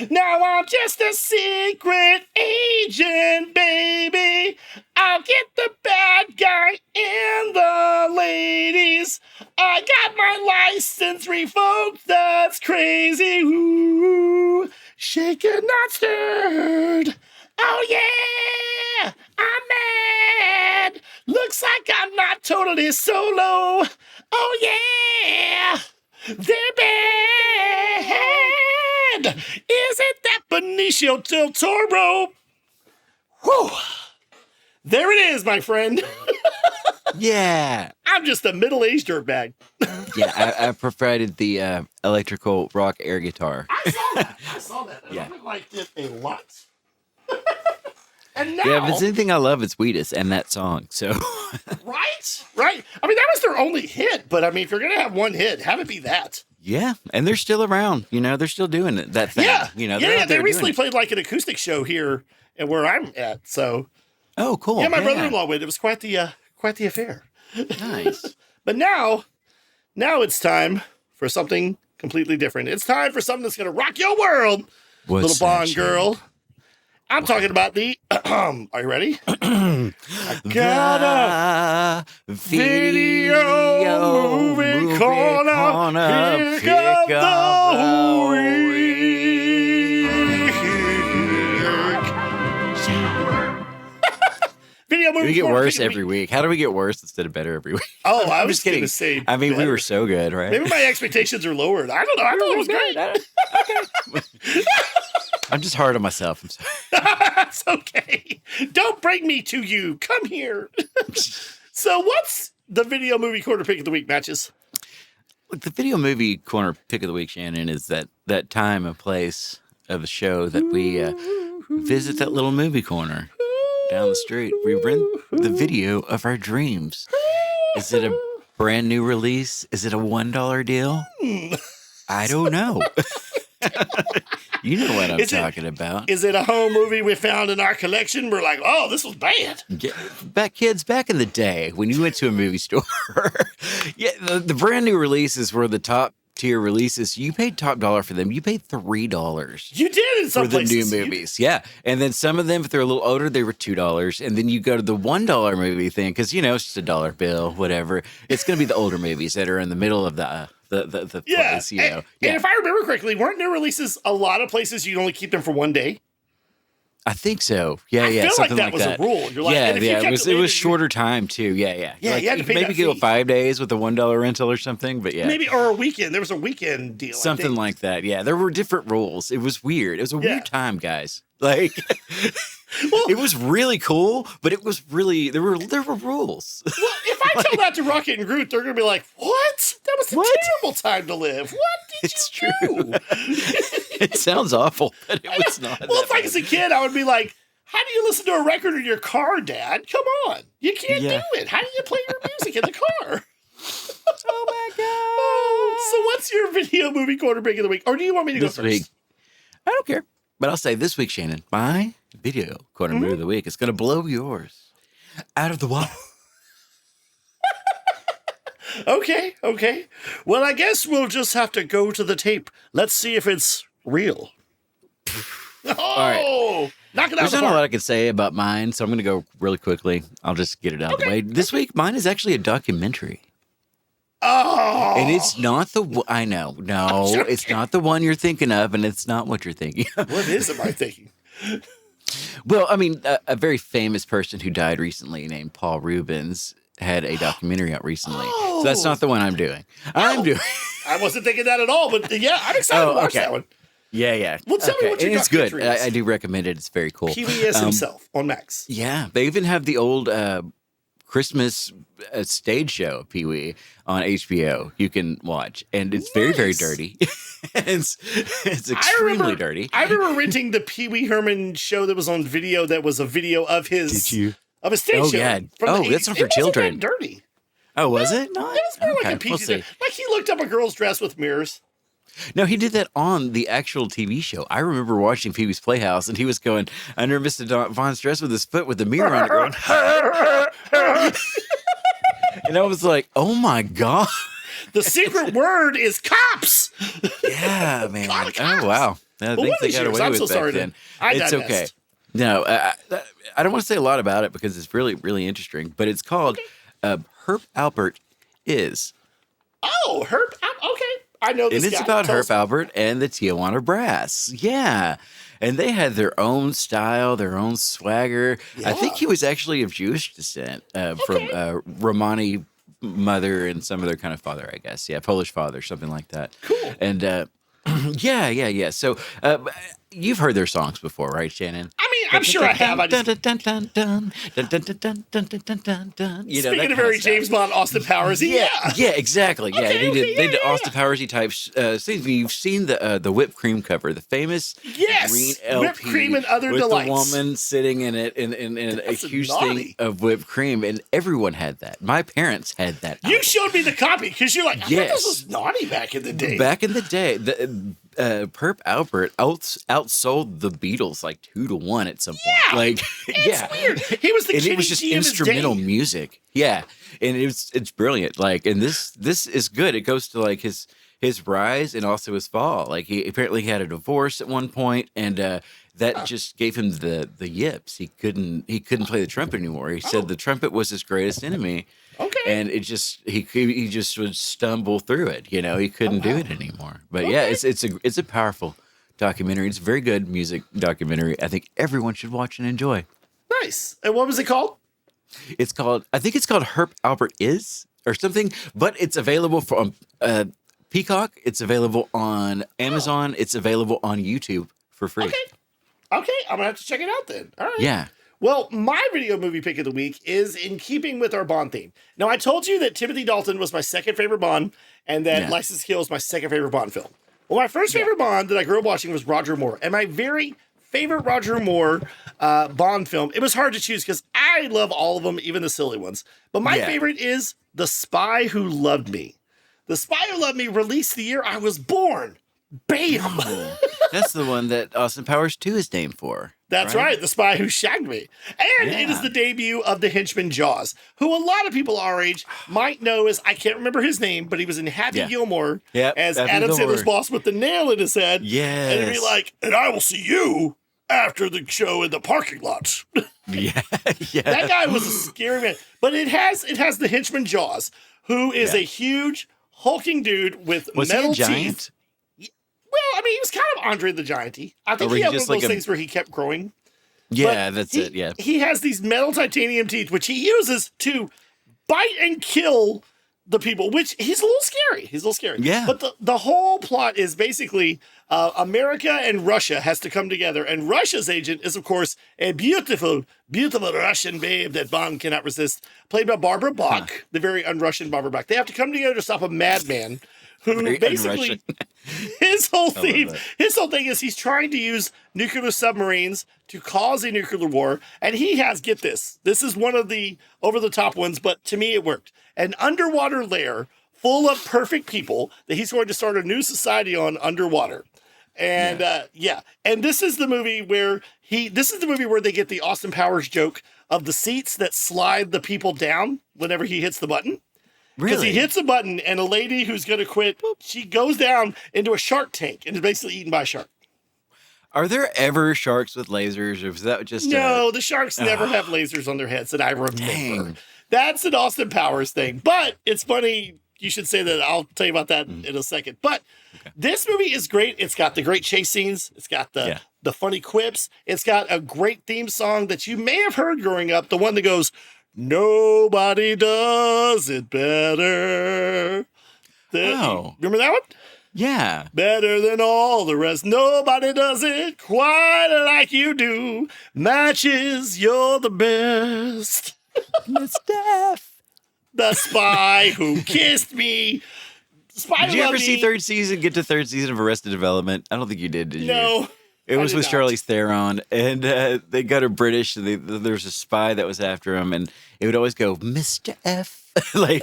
Speaker 1: Now I'm just a secret agent, baby. I'll get the bad guy and the ladies. I got my license revoked, that's crazy. Ooh, shaken, not stirred. Oh yeah, I'm mad. Looks like I'm not totally solo. Oh yeah, they're bad. Is it that Benicio del Toro? Whew. There it is, my friend.
Speaker 3: Yeah.
Speaker 1: I'm just a middle-aged dirtbag.
Speaker 3: Yeah, I provided the electrical rock air guitar.
Speaker 1: I saw that.
Speaker 3: Yeah.
Speaker 1: I liked it a lot. And now,
Speaker 3: Yeah, if it's anything I love, it's Wheatus and that song. So,
Speaker 1: right. I mean, that was their only hit. But I mean, if you're gonna have one hit, have it be that.
Speaker 3: yeah, and they're still around. You know, they're still doing it. That thing.
Speaker 1: Yeah,
Speaker 3: You know, they're out
Speaker 1: They
Speaker 3: there
Speaker 1: recently
Speaker 3: doing it.
Speaker 1: played like an acoustic show here and where I'm at. So
Speaker 3: Oh, cool.
Speaker 1: yeah, my brother-in-law went. It was quite the affair.
Speaker 3: Nice.
Speaker 1: But now it's time for something completely different. It's time for something that's gonna rock your world,
Speaker 3: What's
Speaker 1: little Bond
Speaker 3: that,
Speaker 1: girl. I'm talking about the. Are you ready? I got a video movie corner. Pick up the week. Video movie
Speaker 3: We get
Speaker 1: corner,
Speaker 3: worse
Speaker 1: pick a
Speaker 3: every week. How do we get worse instead of better every week?
Speaker 1: Oh, I
Speaker 3: I'm
Speaker 1: was
Speaker 3: just kidding.
Speaker 1: gonna say.
Speaker 3: I mean, we
Speaker 1: better.
Speaker 3: were so good, right?
Speaker 1: Maybe my expectations are lowered. I don't know. I thought it was great.
Speaker 3: Okay. I'm just hard on myself. I'm sorry.
Speaker 1: That's okay. Don't bring me to you. Come here. So what's the video movie corner pick of the week, Matches?
Speaker 3: Look, the video movie corner pick of the week, Shannon, is that time and place of the show that we visit that little movie corner down the street. We rent the video of our dreams. Is it a brand new release? Is it a $1 deal? I don't know. You know what I'm talking about.
Speaker 1: Is it a home movie we found in our collection? We're like, oh, this was bad.
Speaker 3: Back in the day when you went to a movie store, yeah, the brand new releases were the top tier releases. You paid top dollar for them. You paid $3.
Speaker 1: You did in some
Speaker 3: for the
Speaker 1: places.
Speaker 3: new movies, yeah. And then some of them, if they're a little older, they were $2. And then you go to the $1 movie thing because you know it's just a dollar bill, whatever. It's going to be the older movies that are in the middle of the place, you know.
Speaker 1: And if I remember correctly, weren't new releases a lot of places you'd only keep them for one day?
Speaker 3: I think so. Yeah,
Speaker 1: I feel like
Speaker 3: something
Speaker 1: that was a rule. You're like,
Speaker 3: yeah,
Speaker 1: and if you kept
Speaker 3: it was shorter time too. Yeah.
Speaker 1: Yeah,
Speaker 3: like,
Speaker 1: you had to pay
Speaker 3: maybe
Speaker 1: that
Speaker 3: go
Speaker 1: fee.
Speaker 3: 5 days with a $1 rental or something. But yeah,
Speaker 1: Maybe or a weekend. There was a weekend deal. I
Speaker 3: something
Speaker 1: think.
Speaker 3: like that. Yeah, there were different rules. It was weird. It was a weird time, guys. Like, it was really cool, but it was really there were rules.
Speaker 1: Well, if I tell that to Rocket and Groot, they're gonna be like, "What? That was a terrible time to live. What did you do?"
Speaker 3: It sounds awful, but it was not.
Speaker 1: Well, if I was a kid, I would be like, "How do you listen to a record in your car, Dad? Come on, you can't do it. How do you play your music in the car?"
Speaker 3: Oh my god!
Speaker 1: Oh, so what's your video movie corner pick of the week, or do you want me to go
Speaker 3: This
Speaker 1: first?
Speaker 3: week, I don't care. But I'll say this week, Shannon, my video corner movie of the week is going to blow yours out of the water.
Speaker 1: Okay. Well, I guess we'll just have to go to the tape. Let's see if it's real. Oh,
Speaker 3: right.
Speaker 1: Knock it out
Speaker 3: There's
Speaker 1: of the
Speaker 3: not a lot
Speaker 1: park.
Speaker 3: I can say about mine, so I'm going to go really quickly. I'll just get it out of the way. This week, mine is actually a documentary.
Speaker 1: Oh,
Speaker 3: And it's not the I know. No, it's not the one you're thinking of, and it's not what you're thinking of.
Speaker 1: what is am I thinking?
Speaker 3: Well, I mean, a very famous person who died recently named Paul Rubens had a documentary out recently. So that's not the one I'm doing. I'm doing.
Speaker 1: I wasn't thinking that at all, but yeah, I'm excited to watch that one.
Speaker 3: Yeah.
Speaker 1: Well, tell me what your
Speaker 3: And it's good.
Speaker 1: documentary is.
Speaker 3: I do recommend it. It's very cool.
Speaker 1: Pee-wee is himself on Max.
Speaker 3: Yeah, they even have the old Christmas stage show of Pee-wee on HBO you can watch, and it's very, very dirty. it's extremely dirty.
Speaker 1: I remember renting the Pee Wee Herman show that was on video. That was a video of his.
Speaker 3: Did you?
Speaker 1: Of his stage
Speaker 3: Oh,
Speaker 1: show.
Speaker 3: yeah.
Speaker 1: From the
Speaker 3: Oh, that's
Speaker 1: 80s.
Speaker 3: not for
Speaker 1: It wasn't
Speaker 3: children.
Speaker 1: that dirty.
Speaker 3: Oh, was it? No,
Speaker 1: It was more like a
Speaker 3: we'll
Speaker 1: PG.
Speaker 3: see.
Speaker 1: Like he looked up a girl's dress with mirrors.
Speaker 3: No, he did that on the actual TV show. I remember watching Pee-wee's Playhouse, and he was going under Mr. Von's dress with his foot with the mirror on it going, and I was like, oh my God.
Speaker 1: The secret word is cops.
Speaker 3: Yeah, man.
Speaker 1: Cops.
Speaker 3: Oh, wow. I think they got away
Speaker 1: I'm
Speaker 3: with
Speaker 1: so
Speaker 3: back
Speaker 1: sorry
Speaker 3: then.
Speaker 1: I
Speaker 3: It's
Speaker 1: digressed.
Speaker 3: okay. No, I don't want to say a lot about it because it's really, really interesting, but it's called Herb Alpert Is.
Speaker 1: Oh, Herb. Okay. I know this
Speaker 3: And it's
Speaker 1: guy.
Speaker 3: about
Speaker 1: Tell
Speaker 3: Herb
Speaker 1: us-
Speaker 3: Alpert and the Tijuana Brass. Yeah. And they had their own style, their own swagger. I think he was actually of Jewish descent from Romani mother and some other kind of father, I guess. Yeah, Polish father, something like that.
Speaker 1: Cool.
Speaker 3: And yeah. So you've heard their songs before, right, Shannon?
Speaker 1: I mean, I'm sure I have. I just,
Speaker 3: You know,
Speaker 1: speaking of very James Bond, Austin Powers. Yeah.
Speaker 3: Yeah, exactly. Yeah,
Speaker 1: Okay,
Speaker 3: they did
Speaker 1: yeah.
Speaker 3: Austin Powersy types. You've seen the whipped cream cover, the famous
Speaker 1: Yes,
Speaker 3: green LP,
Speaker 1: whipped cream and other
Speaker 3: with
Speaker 1: delights.
Speaker 3: the woman sitting in it, in a
Speaker 1: That's
Speaker 3: huge
Speaker 1: naughty.
Speaker 3: thing of whipped cream, and everyone had that. My parents had that.
Speaker 1: You
Speaker 3: album.
Speaker 1: showed me the copy because you're like, I thought
Speaker 3: Yes.
Speaker 1: this was naughty back in the day.
Speaker 3: Back in the day, the Perp Alpert outsold the Beatles like 2-1 at some point.
Speaker 1: Yeah,
Speaker 3: Like,
Speaker 1: it's weird. He was the
Speaker 3: and
Speaker 1: Kenny
Speaker 3: it was just
Speaker 1: G of his
Speaker 3: instrumental
Speaker 1: day.
Speaker 3: music. Yeah, and it's brilliant. Like, and this is good. It goes to like his rise and also his fall. Like, he apparently had a divorce at one point, and that just gave him the yips. He couldn't play the trumpet anymore. He said the trumpet was his greatest enemy.
Speaker 1: Okay.
Speaker 3: And it just he just would stumble through it. You know, he couldn't do it anymore. But yeah, it's a powerful documentary. It's a very good music documentary. I think everyone should watch and enjoy.
Speaker 1: Nice. And what was it called?
Speaker 3: I think it's called Herb Alpert Is or something, but it's available from Peacock. It's available on Amazon. It's available on YouTube for free.
Speaker 1: Okay, I'm gonna have to check it out then. All right.
Speaker 3: Yeah.
Speaker 1: Well, my video movie pick of the week is in keeping with our Bond theme. Now, I told you that Timothy Dalton was my second favorite Bond, and that License to Kill is my second favorite Bond film. Well, my first favorite Bond that I grew up watching was Roger Moore, and my very favorite Roger Moore Bond film. It was hard to choose because I love all of them, even the silly ones. But my favorite is The Spy Who Loved Me. The Spy Who Loved Me released the year I was born. Bam!
Speaker 3: That's the one that Austin Powers 2 is named for.
Speaker 1: That's right. The Spy Who Shagged Me. And it is the debut of the henchman Jaws, who a lot of people our age might know as, I can't remember his name, but he was in Happy Gilmore as
Speaker 3: Happy
Speaker 1: Adam
Speaker 3: Gilmore.
Speaker 1: Sandler's boss with the nail in his head.
Speaker 3: Yes.
Speaker 1: And he'd be like, and I will see you after the show in the parking lot.
Speaker 3: Yeah.
Speaker 1: That guy was a scary man. But it has the henchman Jaws, who is a huge, hulking dude with
Speaker 3: Was he
Speaker 1: metal
Speaker 3: a giant?
Speaker 1: teeth. Well, I mean, he was kind of Andre the Giant-y. I think
Speaker 3: Or
Speaker 1: he
Speaker 3: he
Speaker 1: had one
Speaker 3: just
Speaker 1: of those
Speaker 3: like a-
Speaker 1: things where he kept growing.
Speaker 3: Yeah,
Speaker 1: But
Speaker 3: that's
Speaker 1: he-
Speaker 3: it. Yeah.
Speaker 1: He has these metal titanium teeth, which he uses to bite and kill the people, which he's a little scary.
Speaker 3: Yeah.
Speaker 1: But the whole plot is basically America and Russia has to come together. And Russia's agent is, of course, a beautiful, beautiful Russian babe that Bond cannot resist, played by Barbara Bach, the very un-Russian Barbara Bach. They have to come together to stop a madman who
Speaker 3: Very
Speaker 1: basically
Speaker 3: un-Russian.
Speaker 1: his whole
Speaker 3: love
Speaker 1: theme,
Speaker 3: that.
Speaker 1: his whole thing is he's trying to use nuclear submarines to cause a nuclear war. And he has, get this is one of the over-the-top ones, but to me it worked. An underwater lair full of perfect people that he's going to start a new society on underwater. And and this is the movie where they get the Austin Powers joke of the seats that slide the people down whenever he hits the button. Because
Speaker 3: Really?
Speaker 1: he hits a button and a lady who's going to quit, she goes down into a shark tank and is basically eaten by a shark.
Speaker 3: Are there ever sharks with lasers, or is that just
Speaker 1: No, the sharks never have lasers on their heads that I remember.
Speaker 3: Dang.
Speaker 1: That's an Austin Powers thing. But it's funny you should say that. I'll tell you about that in a second. But this movie is great. It's got the great chase scenes. It's got the funny quips. It's got a great theme song that you may have heard growing up. The one that goes, nobody does it better.
Speaker 3: Oh.
Speaker 1: Remember that one?
Speaker 3: Yeah.
Speaker 1: Better than all the rest. Nobody does it quite like you do. Matches, you're the best.
Speaker 3: Miss Steph.
Speaker 1: The Spy Who Kissed Me. Spy
Speaker 3: Did
Speaker 1: Who
Speaker 3: you ever
Speaker 1: Loved
Speaker 3: see
Speaker 1: Me.
Speaker 3: get to third season of Arrested Development? I don't think you did you?
Speaker 1: No.
Speaker 3: It was
Speaker 1: I did
Speaker 3: with
Speaker 1: not.
Speaker 3: Charlize Theron, and they got her British, and there was a spy that was after him, and it would always go, Mr. F. Like,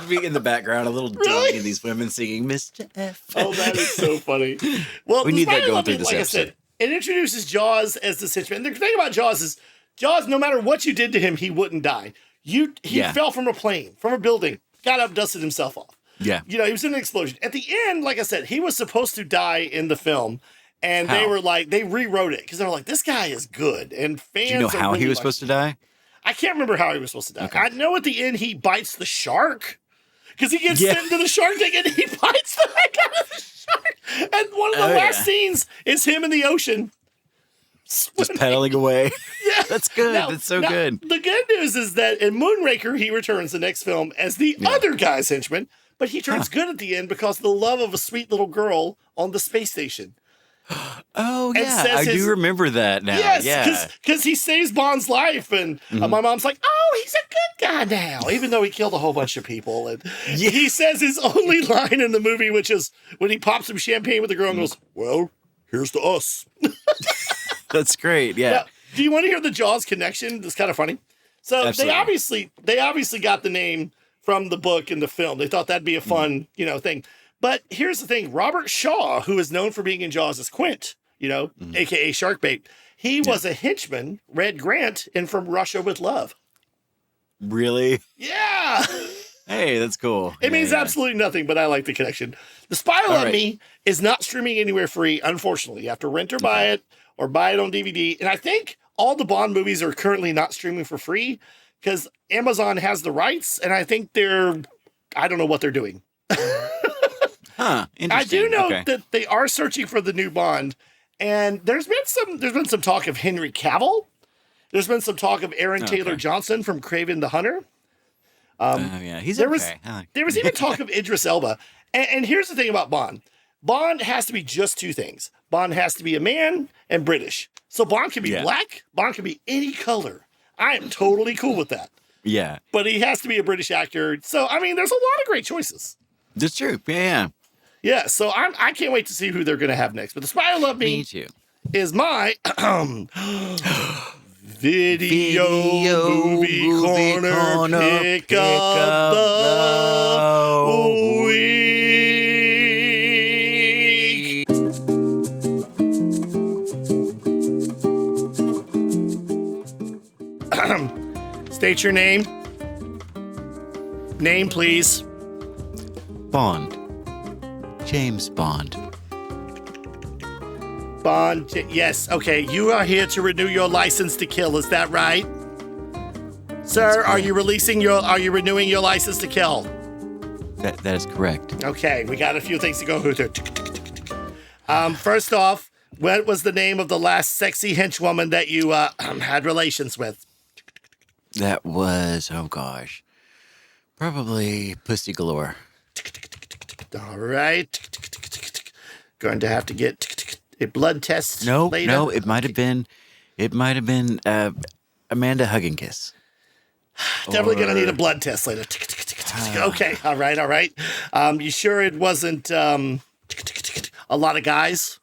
Speaker 3: Be in the background, a little
Speaker 1: Really?
Speaker 3: ding, and these women singing Mr. F.
Speaker 1: Oh, that is so funny. Well,
Speaker 3: We need that
Speaker 1: Spider
Speaker 3: going
Speaker 1: Love
Speaker 3: through
Speaker 1: Me,
Speaker 3: this
Speaker 1: like
Speaker 3: episode.
Speaker 1: I said, it introduces Jaws as the henchman. The thing about Jaws is, Jaws, no matter what you did to him, he wouldn't die. He
Speaker 3: Yeah.
Speaker 1: fell from a plane, from a building, got up, dusted himself off.
Speaker 3: Yeah.
Speaker 1: You know, he was in an explosion. At the end, like I said, he was supposed to die in the film. And they
Speaker 3: How?
Speaker 1: were like, they rewrote it because they were like, this guy is good. And fans
Speaker 3: Do you know
Speaker 1: are
Speaker 3: how he
Speaker 1: really
Speaker 3: was
Speaker 1: like-
Speaker 3: supposed to die?
Speaker 1: I can't remember how he was supposed to die.
Speaker 3: Okay.
Speaker 1: I know at the end he bites the shark because he gets
Speaker 3: Yeah.
Speaker 1: sent into the shark tank and he bites the heck out of the shark. And one of the
Speaker 3: Oh,
Speaker 1: last
Speaker 3: yeah.
Speaker 1: scenes is him in the ocean.
Speaker 3: Just
Speaker 1: swimming.
Speaker 3: pedaling away.
Speaker 1: Yeah.
Speaker 3: That's good.
Speaker 1: Now-
Speaker 3: That's so
Speaker 1: now,
Speaker 3: good.
Speaker 1: The good news is that in Moonraker, he returns the next film as the other guy's henchman, but he turns good at the end because of the love of a sweet little girl on the space station.
Speaker 3: Oh,
Speaker 1: And
Speaker 3: yeah.
Speaker 1: says
Speaker 3: I
Speaker 1: his-
Speaker 3: do remember that now.
Speaker 1: Yes,
Speaker 3: Yeah.
Speaker 1: because he saves Bond's life, and my mom's like, "Oh, he's a good guy now," even though he killed a whole bunch of people. And he says his only line in the movie, which is when he pops some champagne with the girl and goes, "Well, here's to us."
Speaker 3: That's great. Yeah.
Speaker 1: Now, do you want to hear the Jaws connection? It's kind of funny. So
Speaker 3: Absolutely.
Speaker 1: they obviously got the name from the book and the film. They thought that'd be a fun, thing. But here's the thing: Robert Shaw, who is known for being in Jaws as Quint, aka Sharkbait, he was a henchman, Red Grant, in From Russia with Love.
Speaker 3: Really?
Speaker 1: Yeah,
Speaker 3: Hey, that's cool.
Speaker 1: it means
Speaker 3: Yeah.
Speaker 1: absolutely nothing, but I like the connection. The Spy Who
Speaker 3: All
Speaker 1: Loved
Speaker 3: right.
Speaker 1: Me is not streaming anywhere free, unfortunately. You have to rent or buy it, or buy it on DVD. And I think all the Bond movies are currently not streaming for free because Amazon has the rights, and I think I don't know what they're doing.
Speaker 3: Huh.
Speaker 1: I
Speaker 3: Interesting.
Speaker 1: do know
Speaker 3: Okay.
Speaker 1: that they are searching for the new Bond, and there's been some talk of Henry Cavill. There's been some talk of Aaron Taylor Johnson from Kraven the Hunter.
Speaker 3: Yeah, he's
Speaker 1: There
Speaker 3: okay.
Speaker 1: was
Speaker 3: I like-
Speaker 1: there was even talk of Idris Elba. And here's the thing about Bond. Bond has to be just two things. Bond has to be a man and British. So Bond can be black. Bond can be any color. I am totally cool with that.
Speaker 3: Yeah,
Speaker 1: But he has to be a British actor. So I mean, there's a lot of great choices.
Speaker 3: that's true. Yeah,
Speaker 1: Yeah. So I can't wait to see who they're going to have next. But The Spy Who Loved
Speaker 3: me
Speaker 1: Me
Speaker 3: too.
Speaker 1: is my video movie corner pick of the week. State your name. Name, please.
Speaker 3: Bond. James Bond.
Speaker 1: Bond. Yes. Okay. You are here to renew your license to kill. Is that right? Sir, are you renewing your license to kill?
Speaker 3: That is correct.
Speaker 1: Okay, we got a few things to go through. First off, what was the name of the last sexy henchwoman that you had relations with?
Speaker 3: That was, oh gosh, probably Pussy Galore.
Speaker 1: All right. Going to have to get a blood test
Speaker 3: No,
Speaker 1: later.
Speaker 3: no, it might have been Amanda Hugginkiss.
Speaker 1: Definitely going to need a blood test later. Okay, all right. You sure it wasn't a lot of guys?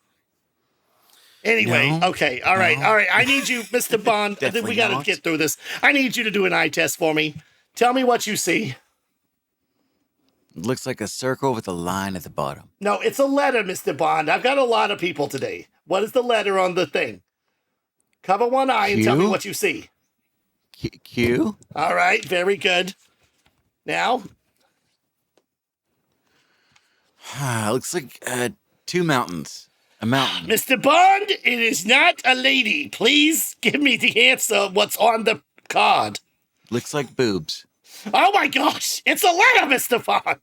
Speaker 1: Anyway,
Speaker 3: No.
Speaker 1: okay, all right. I need you, Mr. Bond. I think we
Speaker 3: Definitely
Speaker 1: got to
Speaker 3: not.
Speaker 1: get through this. I need you to do an eye test for me. Tell me what you see.
Speaker 3: Looks like a circle with a line at the bottom.
Speaker 1: No, it's a letter, Mr. Bond. I've got a lot of people today. What is the letter on the thing? Cover one eye and tell me
Speaker 3: Q?
Speaker 1: what you see.
Speaker 3: Q?
Speaker 1: All right, very good. Now,
Speaker 3: Looks like two mountains. A mountain.
Speaker 1: Mr. Bond, it is not a lady. Please give me the answer. What's on the card?
Speaker 3: Looks like boobs.
Speaker 1: Oh my gosh, it's a letter, Mr. Bond.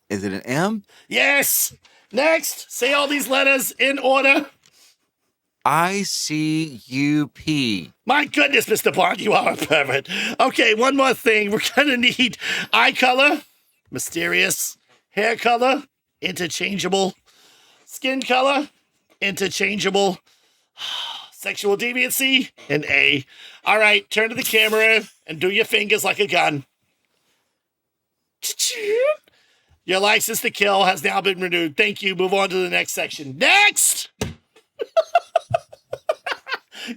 Speaker 3: Is it an M?
Speaker 1: Yes. Next, say all these letters in order.
Speaker 3: ICUP.
Speaker 1: My goodness, Mr. Bond, you are a pervert. Okay, one more thing. We're going to need eye color, mysterious, hair color, interchangeable, skin color, interchangeable, sexual deviancy, and A. All right, turn to the camera and do your fingers like a gun. Your license to kill has now been renewed. Thank you. Move on to the next section. Next!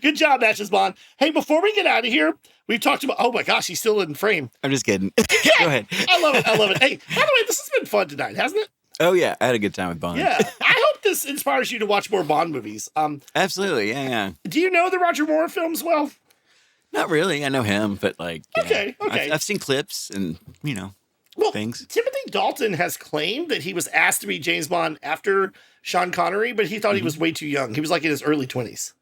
Speaker 1: Good job, Matches Bond. Hey, before we get out of here, we've talked about, oh my gosh, he's still in frame.
Speaker 3: I'm just kidding. Go ahead.
Speaker 1: I love it. I love it. Hey, by the way, this has been fun tonight, hasn't it?
Speaker 3: Oh, yeah. I had a good time with Bond.
Speaker 1: Yeah. I hope this inspires you to watch more Bond movies.
Speaker 3: Absolutely. Yeah.
Speaker 1: Do you know the Roger Moore films well?
Speaker 3: Not really. I know him, but like, yeah.
Speaker 1: Okay.
Speaker 3: I've seen clips and, things.
Speaker 1: Timothy Dalton has claimed that he was asked to be James Bond after Sean Connery, but he thought he was way too young. He was like in his early 20s.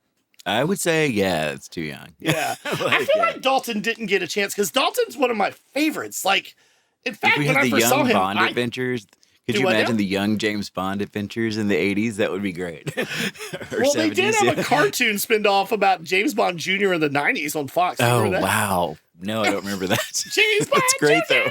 Speaker 3: I would say, yeah, it's too young.
Speaker 1: Yeah. I feel like Dalton didn't get a chance because Dalton's one of my favorites. Like, in fact,
Speaker 3: If we
Speaker 1: when
Speaker 3: had
Speaker 1: I
Speaker 3: the
Speaker 1: first saw
Speaker 3: young
Speaker 1: him,
Speaker 3: Bond adventures, could
Speaker 1: Do
Speaker 3: you
Speaker 1: what now?
Speaker 3: imagine the young James Bond adventures in the 80s? That would be great.
Speaker 1: well, they did have a cartoon spin-off about James Bond Jr. in the 90s on Fox.
Speaker 3: Oh,
Speaker 1: Remember that?
Speaker 3: wow. No, I don't remember that.
Speaker 1: James Bond
Speaker 3: That's great,
Speaker 1: Jr.
Speaker 3: though.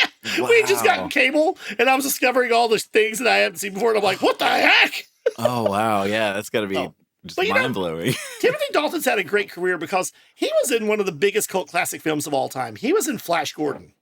Speaker 1: Yeah. We just
Speaker 3: Wow.
Speaker 1: got cable, and I was discovering all the things that I hadn't seen before, and I'm like, what the heck?
Speaker 3: Oh, wow. Yeah, that's got to be just
Speaker 1: But you know-
Speaker 3: mind-blowing.
Speaker 1: Timothy Dalton's had a great career because he was in one of the biggest cult classic films of all time. He was in Flash Gordon.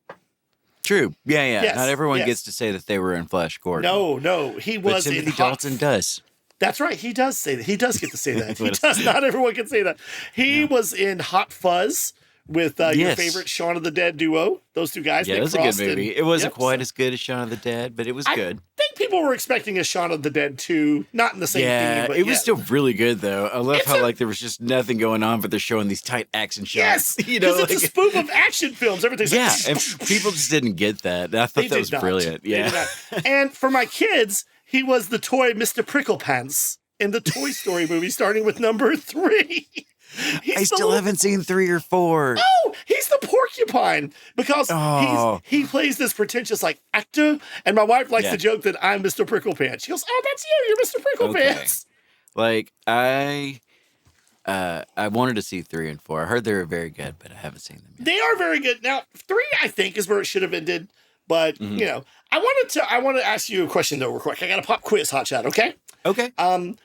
Speaker 3: True. Yeah, yeah.
Speaker 1: Yes,
Speaker 3: Not everyone
Speaker 1: yes.
Speaker 3: gets to say that they were in Flash Gordon.
Speaker 1: No, he
Speaker 3: But
Speaker 1: was in
Speaker 3: Timothy
Speaker 1: Hot-
Speaker 3: Dalton does.
Speaker 1: That's right. He does say that. He does get to say that. He
Speaker 3: What
Speaker 1: does. Not everyone can say that. He was in Hot Fuzz with your
Speaker 3: Yes.
Speaker 1: favorite Shaun of the Dead duo. Those two guys.
Speaker 3: Yeah,
Speaker 1: Nick
Speaker 3: it was a good
Speaker 1: Frost
Speaker 3: movie.
Speaker 1: and-
Speaker 3: It wasn't
Speaker 1: Yep,
Speaker 3: quite
Speaker 1: so-
Speaker 3: as good as Shaun of the Dead, but it was
Speaker 1: I
Speaker 3: good.
Speaker 1: think people were expecting a Shaun of the Dead 2, not in the same
Speaker 3: Yeah,
Speaker 1: theme, but
Speaker 3: it was still really good though. I love
Speaker 1: It's
Speaker 3: how
Speaker 1: a-
Speaker 3: like there was just nothing going on, but they're showing these tight action shots.
Speaker 1: Yes,
Speaker 3: you know,
Speaker 1: because it's a spoof of action films. Everything's
Speaker 3: yeah,
Speaker 1: like,
Speaker 3: and people just didn't get that. I thought
Speaker 1: They
Speaker 3: that
Speaker 1: did
Speaker 3: was
Speaker 1: not.
Speaker 3: brilliant.
Speaker 1: They
Speaker 3: Yeah,
Speaker 1: did not. And for my kids, he was the toy Mr. Pricklepants in the Toy Story movie, starting with number 3.
Speaker 3: I still haven't seen 3 or 4.
Speaker 1: Oh, he's the porcupine because
Speaker 3: Oh.
Speaker 1: he plays this pretentious like actor, and my wife likes
Speaker 3: Yeah.
Speaker 1: to joke that I'm Mr. Pricklepants. She goes, "Oh, that's you. You're Mr. Pricklepants."
Speaker 3: Like I wanted to see 3 and 4. I heard they were very good, but I haven't seen them yet.
Speaker 1: They are very good. Now, 3 I think is where it should have ended, but you know, I want to ask you a question though, real quick. I got a pop quiz, hotshot. Okay.
Speaker 3: Okay,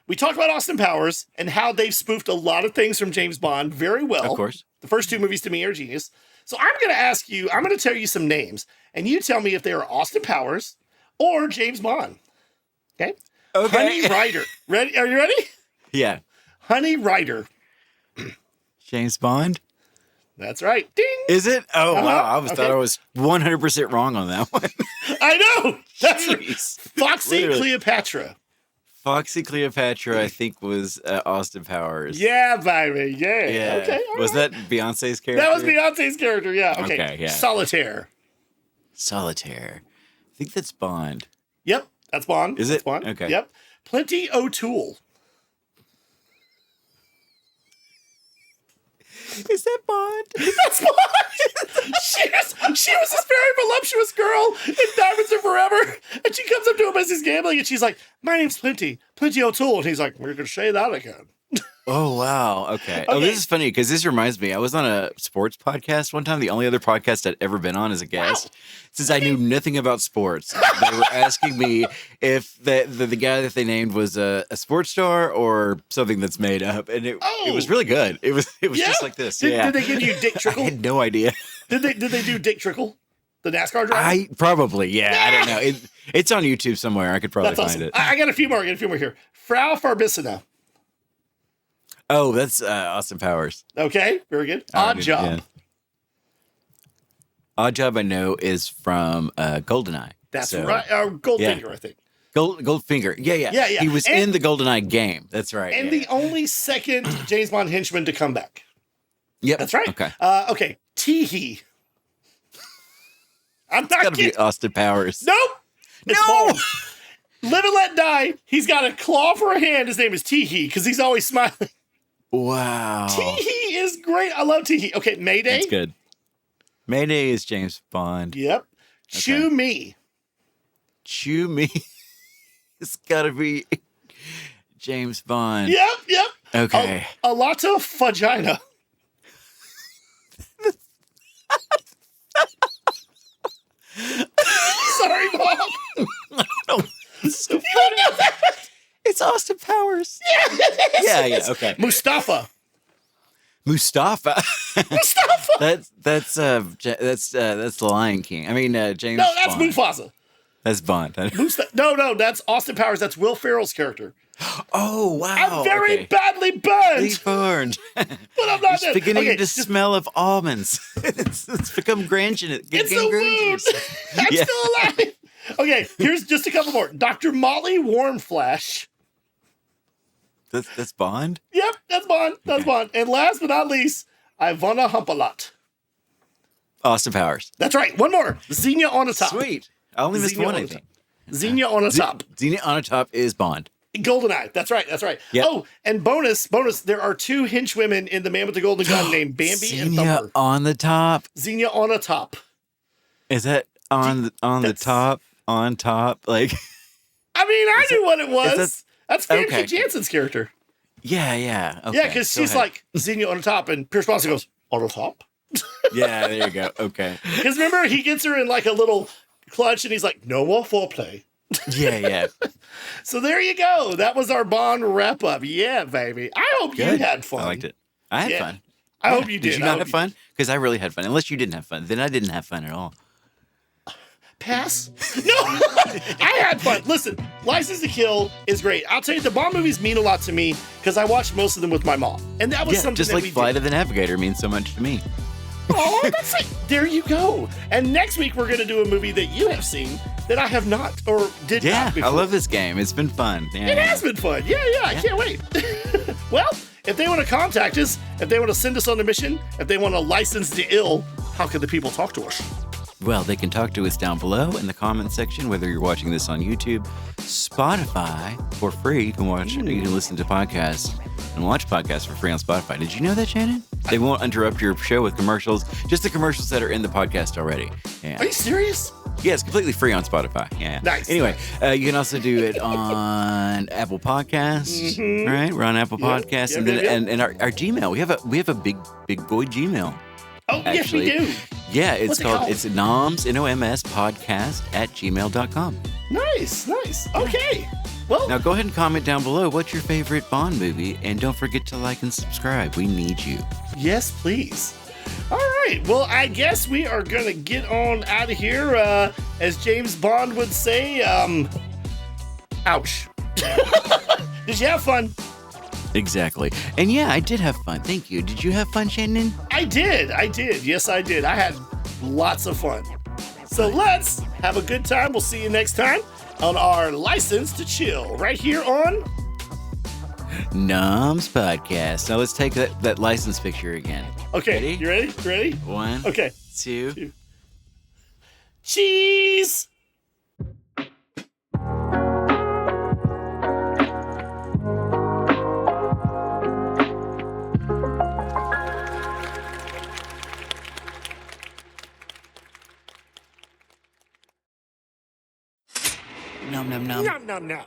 Speaker 1: We talked about Austin Powers and how they've spoofed a lot of things from James Bond very well.
Speaker 3: of course.
Speaker 1: The first 2 movies to me are genius. So I'm going to ask you, I'm going to tell you some names, and you tell me if they are Austin Powers or James Bond. Okay?
Speaker 3: Okay.
Speaker 1: Honey Ryder. Ready? Are you ready?
Speaker 3: Yeah,
Speaker 1: Honey Ryder.
Speaker 3: James Bond.
Speaker 1: That's right. Ding.
Speaker 3: Is it? Oh
Speaker 1: Uh-huh.
Speaker 3: wow!
Speaker 1: Okay.
Speaker 3: Thought I was 100% wrong on that one.
Speaker 1: I know. That's right.
Speaker 3: Jeez.
Speaker 1: Foxy
Speaker 3: Literally.
Speaker 1: Cleopatra.
Speaker 3: Foxy Cleopatra, I think, was Austin Powers.
Speaker 1: Yeah, baby. Yeah.
Speaker 3: Yeah.
Speaker 1: Okay. all
Speaker 3: Was
Speaker 1: right.
Speaker 3: that Beyonce's character?
Speaker 1: That was Beyonce's character. Yeah. Okay.
Speaker 3: Okay, yeah.
Speaker 1: Solitaire.
Speaker 3: Solitaire. I think that's Bond.
Speaker 1: Yep. That's Bond.
Speaker 3: Is
Speaker 1: That's
Speaker 3: it?
Speaker 1: Bond.
Speaker 3: Okay.
Speaker 1: Yep. Plenty O'Toole.
Speaker 3: Is that Bond?
Speaker 1: That's Bond. she was this very voluptuous girl in Diamonds Are Forever, and she comes up to him as he's gambling, and she's like, "My name's Plenty O'Toole," and he's like, "We're gonna say that again."
Speaker 3: Oh, wow. Okay. Oh,
Speaker 1: Okay.
Speaker 3: this is funny because this reminds me. I was on a sports podcast one time, the only other podcast I'd ever been on as a guest. Since I knew nothing about sports, they were asking me if the guy that they named was a sports star or something that's made up. And it was really good. It was
Speaker 1: Yeah?
Speaker 3: just like this.
Speaker 1: Did,
Speaker 3: yeah.
Speaker 1: did they give you Dick
Speaker 3: I
Speaker 1: Trickle?
Speaker 3: had no idea.
Speaker 1: Did they do Dick Trickle, the NASCAR driver?
Speaker 3: I probably, yeah. I don't know. It's on YouTube somewhere. I could probably
Speaker 1: That's
Speaker 3: find
Speaker 1: awesome.
Speaker 3: it.
Speaker 1: I got a few more. here. Frau Farbissina.
Speaker 3: Oh, that's Austin Powers.
Speaker 1: Okay, very good.
Speaker 3: I
Speaker 1: Odd
Speaker 3: did-
Speaker 1: Job.
Speaker 3: yeah. Odd Job, I know, is from GoldenEye.
Speaker 1: That's
Speaker 3: So-
Speaker 1: right. Goldfinger, I think.
Speaker 3: Goldfinger. Yeah.
Speaker 1: Yeah, yeah.
Speaker 3: He was
Speaker 1: And-
Speaker 3: in the GoldenEye game. That's right.
Speaker 1: And
Speaker 3: yeah.
Speaker 1: the only second James Bond henchman to come back.
Speaker 3: Yep.
Speaker 1: That's right.
Speaker 3: Okay.
Speaker 1: Okay. Teehee. I'm not
Speaker 3: Gotta be
Speaker 1: kidding.
Speaker 3: Austin Powers.
Speaker 1: Nope. It's
Speaker 3: No!
Speaker 1: Bond. Live and Let Die. He's got a claw for a hand. His name is Teehee because he's always smiling.
Speaker 3: Wow.
Speaker 1: Teehee is great. I love Teehee. Okay, Mayday.
Speaker 3: That's good. Mayday is James Bond.
Speaker 1: Yep. Chew Me.
Speaker 3: Chew Me. It's gotta be James Bond.
Speaker 1: Yep.
Speaker 3: Okay.
Speaker 1: A Lotta Vagina. Sorry, Bob.
Speaker 3: So funny. It's Austin Powers. Yeah. Okay.
Speaker 1: Mustafa.
Speaker 3: Mustafa.
Speaker 1: Mustafa.
Speaker 3: That's the Lion King. I mean, James.
Speaker 1: No, that's
Speaker 3: Bond.
Speaker 1: Mufasa.
Speaker 3: That's Bond.
Speaker 1: No, that's Austin Powers. That's Will Ferrell's character.
Speaker 3: Oh, wow.
Speaker 1: I'm very badly burned,
Speaker 3: burned.
Speaker 1: but I'm not
Speaker 3: It's
Speaker 1: dead.
Speaker 3: beginning
Speaker 1: Okay,
Speaker 3: to smell of almonds. it's become granulous.
Speaker 1: it's a wound. I'm still alive. Okay, here's just a couple more. Dr. Molly Warmflash.
Speaker 3: That's Bond?
Speaker 1: Yep, that's Bond. That's Bond. And last but not least, Ivana Humpalot.
Speaker 3: Austin Powers.
Speaker 1: That's right. One more. Xenia on a top.
Speaker 3: Sweet. I only missed
Speaker 1: Xenia
Speaker 3: one,
Speaker 1: on
Speaker 3: I
Speaker 1: a
Speaker 3: think.
Speaker 1: Xenia on a top.
Speaker 3: Xenia on a top is Bond.
Speaker 1: Goldeneye. That's right. That's right.
Speaker 3: Yep.
Speaker 1: Oh, and bonus. There are 2 henchwomen in The Man with the Golden Gun named Bambi and
Speaker 3: Xenia
Speaker 1: Thumper.
Speaker 3: on the top.
Speaker 1: Xenia on a top.
Speaker 3: Is that on the top? On top? Like,
Speaker 1: I mean, I knew what it was. That's Famke
Speaker 3: okay.
Speaker 1: Janssen's character.
Speaker 3: yeah. Okay.
Speaker 1: Yeah, because she's like Xenia on a top, and Pierce Brosnan goes, on a top?
Speaker 3: Yeah, there you go. Okay.
Speaker 1: Because remember, he gets her in like a little clutch, and he's like, no more foreplay.
Speaker 3: Yeah.
Speaker 1: So there you go. That was our Bond wrap up. Yeah, baby. I hope you had fun.
Speaker 3: I liked it. I had fun.
Speaker 1: I hope you did.
Speaker 3: Did you not have fun? Because I really had fun. Unless you didn't have fun. Then I didn't have fun at all.
Speaker 1: Pass? No, I had fun. Listen, License to Kill is great. I'll tell you, the Bond movies mean a lot to me because I watched most of them with my mom. And that was something
Speaker 3: just
Speaker 1: that
Speaker 3: like
Speaker 1: we
Speaker 3: Flight
Speaker 1: did.
Speaker 3: of the Navigator means so much to me.
Speaker 1: Oh, that's like, there you go. And next week, we're going to do a movie that you have seen that I have not or did not
Speaker 3: Yeah,
Speaker 1: before.
Speaker 3: I love this game. It's been fun. Yeah,
Speaker 1: It has been fun. Yeah, I can't wait. Well, if they want to contact us, if they want to send us on a mission, if they want to license the ill, how can the people talk to us?
Speaker 3: Well, they can talk to us down below in the comment section, whether you're watching this on YouTube, Spotify for free. You can watch, you can listen to podcasts and watch podcasts for free on Spotify. Did you know that, Shannon? They won't interrupt your show with commercials, just the commercials that are in the podcast already. Yeah.
Speaker 1: Are you serious?
Speaker 3: Yeah, it's completely free on Spotify. Yeah.
Speaker 1: Nice.
Speaker 3: Anyway, you can also do it on Apple Podcasts, right? We're on Apple Podcasts, and then and our Gmail. We have a big boy Gmail.
Speaker 1: Oh,
Speaker 3: Actually,
Speaker 1: yes, we do.
Speaker 3: Yeah, it's
Speaker 1: What's it
Speaker 3: called
Speaker 1: called?
Speaker 3: it's NOMS NOMS podcast @gmail.com.
Speaker 1: Nice. Okay. Well,
Speaker 3: Now go ahead and comment down below what's your favorite Bond movie, and don't forget to like and subscribe. We need you.
Speaker 1: yes, please. All right. Well, I guess we are going to get on out of here. As James Bond would say, ouch. Did you have fun?
Speaker 3: Exactly. And yeah, I did have fun. Thank you. Did you have fun, Shannon?
Speaker 1: I did. Yes, I did. I had lots of fun. So let's have a good time. We'll see you next time on our License to Chill right here on
Speaker 3: NOMS podcast. Now let's take that license picture again.
Speaker 1: Okay.
Speaker 3: Ready?
Speaker 1: You ready? Ready?
Speaker 3: 1,
Speaker 1: Okay.
Speaker 3: 2.
Speaker 1: Cheese.
Speaker 3: Nom nom nom.
Speaker 1: Nom nom nom.